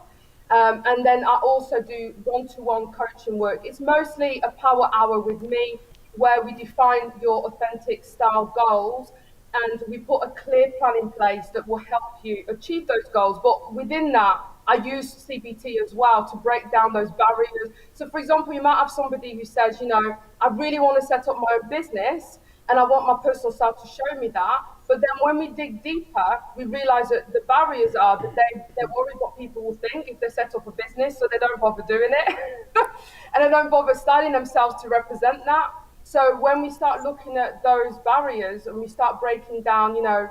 And then I also do one-to-one coaching work. It's mostly a power hour with me where we define your authentic style goals and we put a clear plan in place that will help you achieve those goals. But within that, I use CBT as well to break down those barriers. So, for example, you might have somebody who says, you know, I really want to set up my own business and I want my personal style to show me that. But then when we dig deeper, we realize that the barriers are that they're worried what people will think if they set up a business, so they don't bother doing it. And they don't bother styling themselves to represent that. So when we start looking at those barriers and we start breaking down, you know,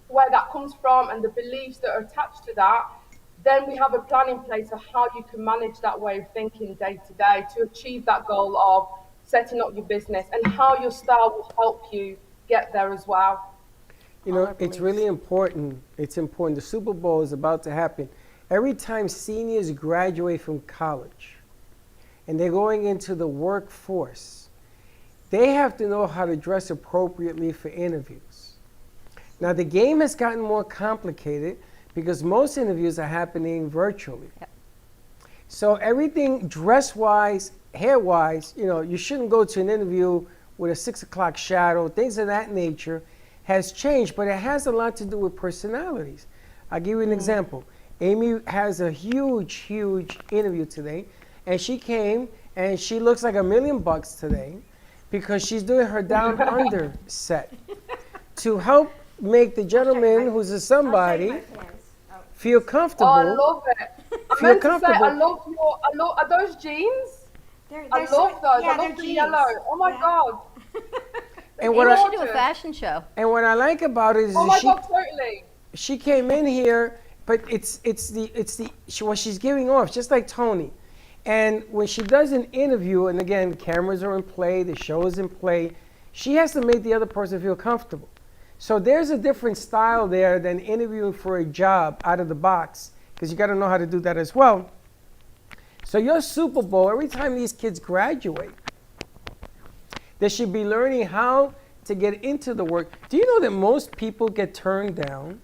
where that comes from and the beliefs that are attached to that, then we have a plan in place of how you can manage that way of thinking day to day to achieve that goal of setting up your business and how your style will help you get there as well. You know, it's really important. It's important. The Super Bowl is about to happen. Every time seniors graduate from college and they're going into the workforce, they have to know how to dress appropriately for interviews. Now, the game has gotten more complicated because most interviews are happening virtually. Yep. So everything dress-wise, hair-wise, you know, you shouldn't go to an interview with a 6 o'clock shadow, things of that nature has changed, but it has a lot to do with personalities. I'll give you an example. Amy has a huge interview today, and she came and she looks like $1 million today because she's doing her down under set to help make the gentleman who's a somebody feel comfortable. Oh, I love it. I meant to say, are those jeans? I love those. Yeah, I love the yellow. Oh my God. And what should do a fashion show. And what I like about it is oh my God, totally. She came in here, but what she's giving off, just like Tony. And when she does an interview, and again, cameras are in play, the show is in play, she has to make the other person feel comfortable. So there's a different style there than interviewing for a job out of the box, because you got to know how to do that as well. So your Super Bowl, every time these kids graduate, they should be learning how to get into the work. Do you know that most people get turned down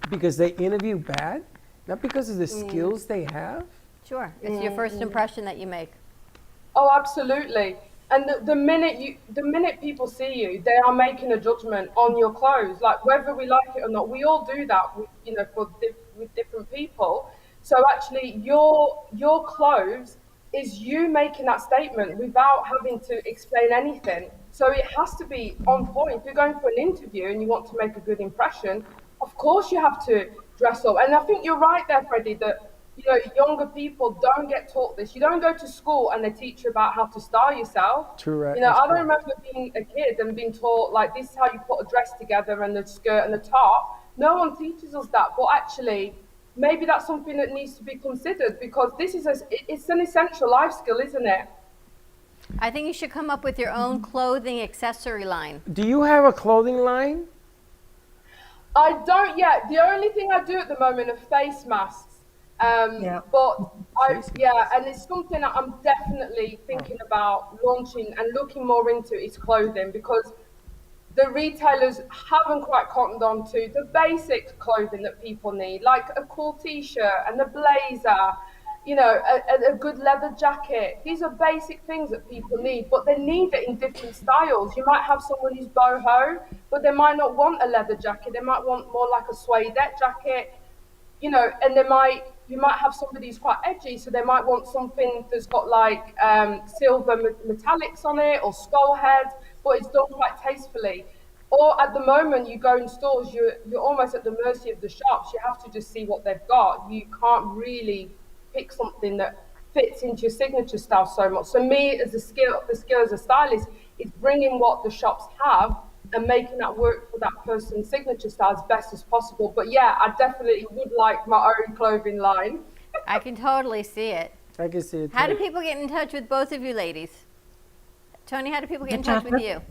because they interview bad? Not because of the skills they have? Sure. It's your first impression that you make. Oh, absolutely. And the minute people see you, they are making a judgment on your clothes. Like whether we like it or not, we all do that. With, you know, with different people. So actually, your clothes is you making that statement without having to explain anything. So it has to be on point. If you're going for an interview and you want to make a good impression, of course you have to dress up. And I think you're right there, Freddie, that you know, younger people don't get taught this. You don't go to school and they teach you about how to style yourself. True, right. You know, I don't remember being a kid and being taught like this is how you put a dress together and the skirt and the top. No one teaches us that, but actually maybe that's something that needs to be considered because this is it's an essential life skill, isn't it? I think you should come up with your own clothing accessory line. Do you have a clothing line? I don't yet. The only thing I do at the moment are face masks. But and it's something that I'm definitely thinking about launching and looking more into is clothing because the retailers haven't quite cottoned on to the basic clothing that people need, like a cool t-shirt and a blazer, you know, a good leather jacket. These are basic things that people need, but they need it in different styles. You might have someone who's boho, but they might not want a leather jacket. They might want more like a suedette jacket, you know, and you might have somebody who's quite edgy, so they might want something that's got like silver metallics on it or skull head, but it's done quite tastefully. Or at the moment you go in stores, you're almost at the mercy of the shops. You have to just see what they've got. You can't really pick something that fits into your signature style so much. So me as the skill as a stylist is bringing what the shops have and making that work for that person's signature style as best as possible. But yeah, I definitely would like my own clothing line. I can totally see it. I can see it. How do too. people get in touch with both of you ladies? Tony, how do people get in touch with you?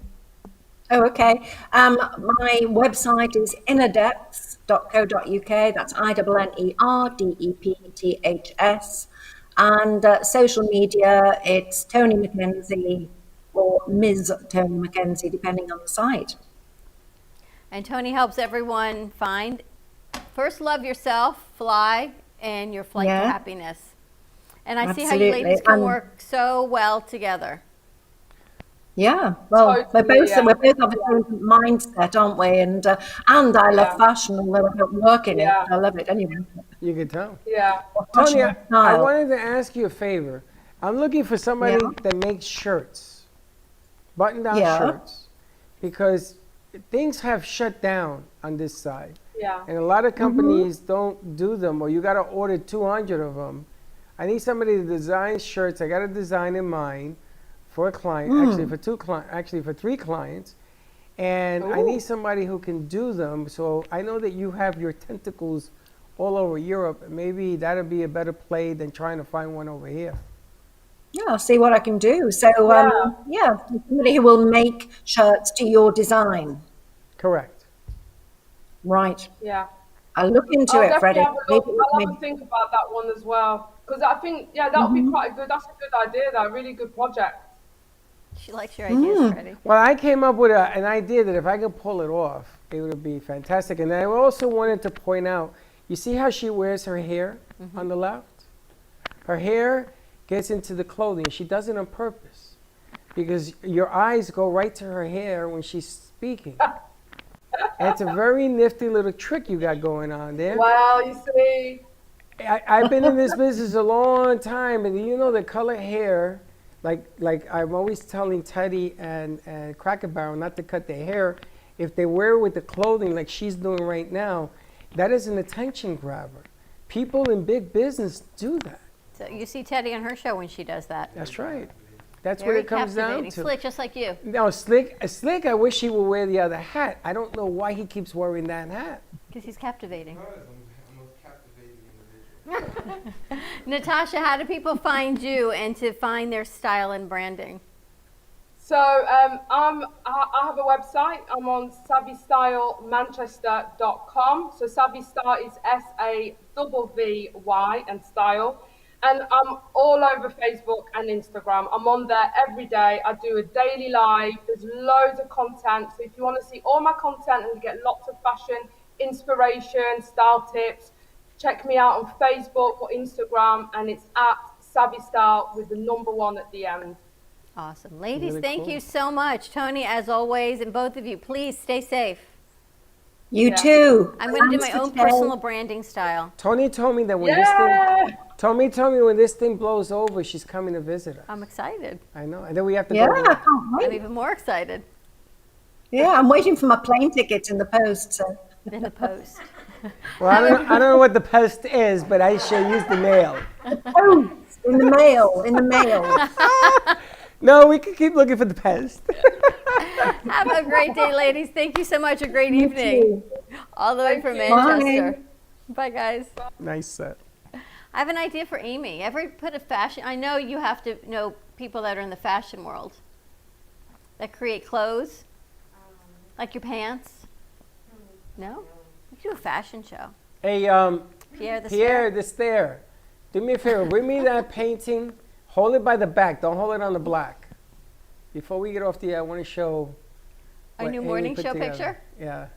Oh, okay. My website is innerdepths.co.uk. That's INNERDEPTHS. And social media, it's Tony Mackenzie or Ms. Tony Mackenzie, depending on the site. And Tony helps everyone find, first love yourself, fly, and your flight to Yeah. happiness. And I see how you Absolutely. ladies can work so well together. Yeah, well, we're Totally, both of the same mindset, aren't we? And I love fashion, although I don't work in it. Yeah. I love it anyway. You can tell. Yeah. Tony, Fashion I style. wanted to ask you a favor. I'm looking for somebody Yeah. that makes shirts, button-down Yeah. shirts, because things have shut down on this side. Yeah. And a lot of companies don't do them, or you got to order 200 of them. I need somebody to design shirts. I got a design in mind for a client, actually for for 3 clients. And I need somebody who can do them. So I know that you have your tentacles all over Europe. Maybe that'll be a better play than trying to find one over here. Yeah, I'll see what I can do. So, somebody who will make shirts to your design. Correct. Right. Yeah. I'll look into I'll it, definitely Freddie. have a look. I'll have a think about that one as well. Because I think, that would be quite a good, that's a good idea, that really good project. She likes your ideas, Freddie. Well, I came up with an idea that if I could pull it off, it would be fantastic. And I also wanted to point out, you see how she wears her hair on the left? Her hair gets into the clothing. She does it on purpose because your eyes go right to her hair when she's speaking. And it's a very nifty little trick you got going on there. Well, you see. I've been in this business a long time, and you know the color hair, like I'm always telling Teddy and Cracker Barrel not to cut their hair. If they wear it with the clothing like she's doing right now, that is an attention grabber. People in big business do that. So you see Teddy on her show when she does that. That's right. That's Very what it comes down captivating. to. Slick, just like you. No, Slick, I wish he would wear the other hat. I don't know why he keeps wearing that hat. Because he's captivating. Natasha, how do people find you and to find their style and branding? So I have a website. I'm on savvystylemanchester.com. So Savvy Style is SAVVY and style. And I'm all over Facebook and Instagram. I'm on there every day. I do a daily live. There's loads of content. So if you want to see all my content and get lots of fashion, inspiration, style tips, check me out on Facebook or Instagram. And it's at Savvy Style with the number 1 at the end. Awesome. Ladies, Really thank cool. you so much. Tony, as always, and both of you, please stay safe. You too. I'm going to do my Thanks for own today. personal branding style. Tony told me that when this thing, Tommy told me when this thing blows over, she's coming to visit us. I'm excited. I know. And then we have to Yeah, go. I can't I'm wait. even more excited Yeah, I'm waiting for my plane ticket in the post. So. than the post. Well, I don't know what the post is, but I sure use the mail. Post in the mail. In the mail. No, we can keep looking for the post. Have a great day, ladies. Thank you so much. A great evening. All the way from you. Manchester. Bye, guys. Nice set. I have an idea for Amy. Ever put a fashion? I know you have to know people that are in the fashion world that create clothes, like your pants. No? You do a fashion show. Hey, Pierre the Pierre, the stair. Do me a favor. Bring me that painting. Hold it by the back. Don't hold it on the black. Before we get off the air, I want to show A what new Amy morning put show together. picture? Yeah.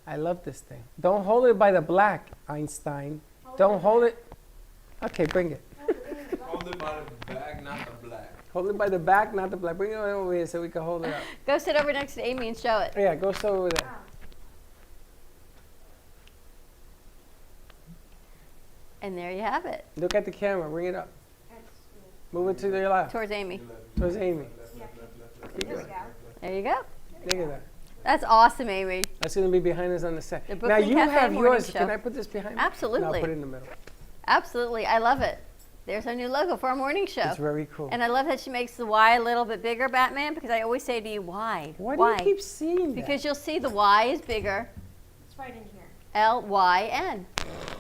I love this thing. Don't hold it by the black, Einstein. Don't hold it. Okay, bring it. Hold it by the back, not the black. Hold it by the back, not the black. Bring it over here so we can hold it up. Go sit over next to Amy and show it. Yeah, go sit over there. And there you have it. Look at the camera. Bring it up. Move it to your left. Towards Amy. Towards Amy. Keep going. There you go. Look at that. That's awesome, Amy. That's going to be behind us on the set. The Now Brooklyn you Cafe have morning yours. show. Can I put this behind me? Absolutely. No, I'll put it in the middle. Absolutely. I love it. There's our new logo for our morning show. It's very cool. And I love that she makes the Y a little bit bigger, Batman, because I always say to you, why? Why Why? do you keep seeing that? Because you'll see the Y is bigger. It's right in here. L-Y-N.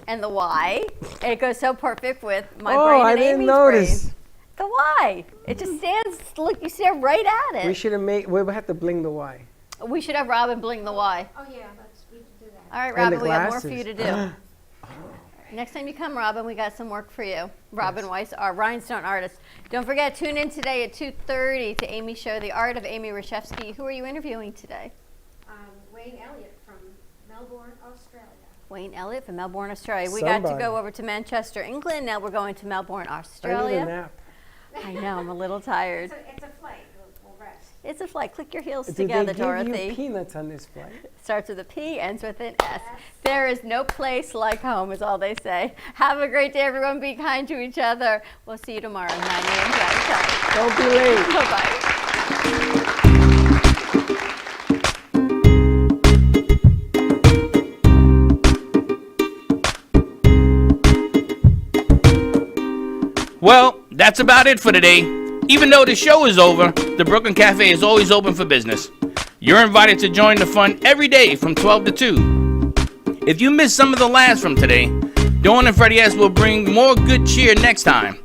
and the Y. It goes so perfect with my Oh, brain and I didn't Amy's notice. brain. The Y. It just stands. Look, you stare right at it. We should have made. We would have to bling the Y. We should have Robin bling the Y. Oh yeah, we can do that. All right, And Robin, the we have more for glasses. you to do. Next time you come, Robin, we got some work for you. Robin Weiss, our rhinestone artist. Don't forget, tune in today at 2:30 to Amy's show, The Art of Amy Reshevsky. Who are you interviewing today? Wayne Elliott from Melbourne, Australia. Wayne Elliott from Melbourne, Australia. We got to Somebody. go over to Manchester, England. Now we're going to Melbourne, I need a Australia. nap. I know, I'm a little tired. It's a flight. We'll rest. It's a flight. Click your heels Did together, they give Dorothy. you peanuts on this flight? Starts with a P, ends with an S. There is no place like home, is all they say. Have a great day, everyone. Be kind to each other. We'll see you tomorrow, 9 a.m. drive time. Don't be late. Bye-bye. Well, that's about it for today. Even though the show is over, the Brooklyn Cafe is always open for business. You're invited to join the fun every day from 12 to 2. If you missed some of the laughs from today, Dawn and Freddie S. will bring more good cheer next time.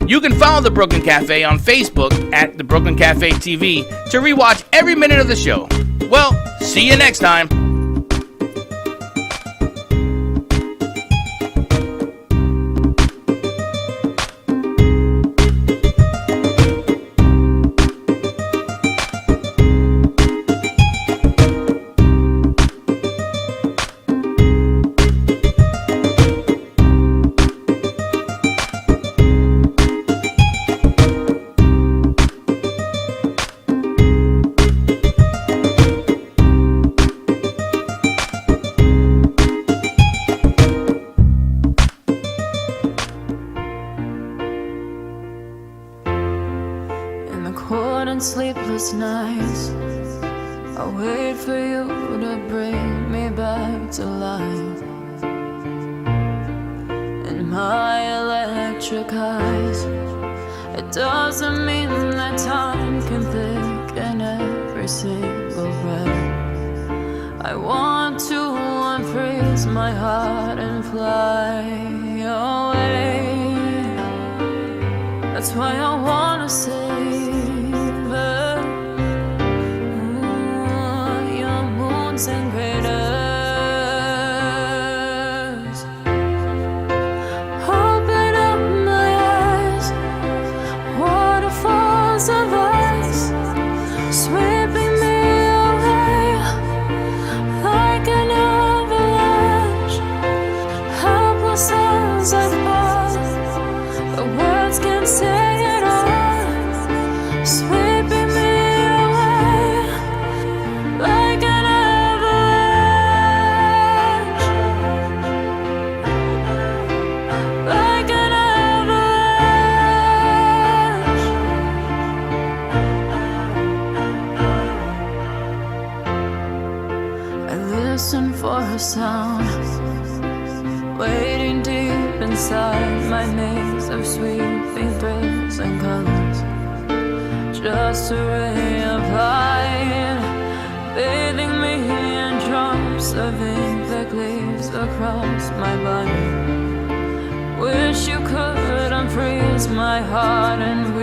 You can follow the Brooklyn Cafe on Facebook at the Brooklyn Cafe TV to rewatch every minute of the show. Well, see you next time. In the cold and sleepless nights, I wait for you to bring me back to life. In my electric eyes, it doesn't mean that time can thicken every single breath. I want to unfreeze my heart and fly away. That's why I wanna save it. Ooh, your moons and craters. Open up my eyes, waterfalls of ice, sweeping me away like an avalanche. Helpless as I fall, the words can't say it all, sweeping me away like an avalanche, like an avalanche. I listen for a sound, waiting deep inside my maze of sweeping thrills and colors. Just a ray of light, bathing me in drops of ink that gleams across my body. Wish you could unfreeze my heart and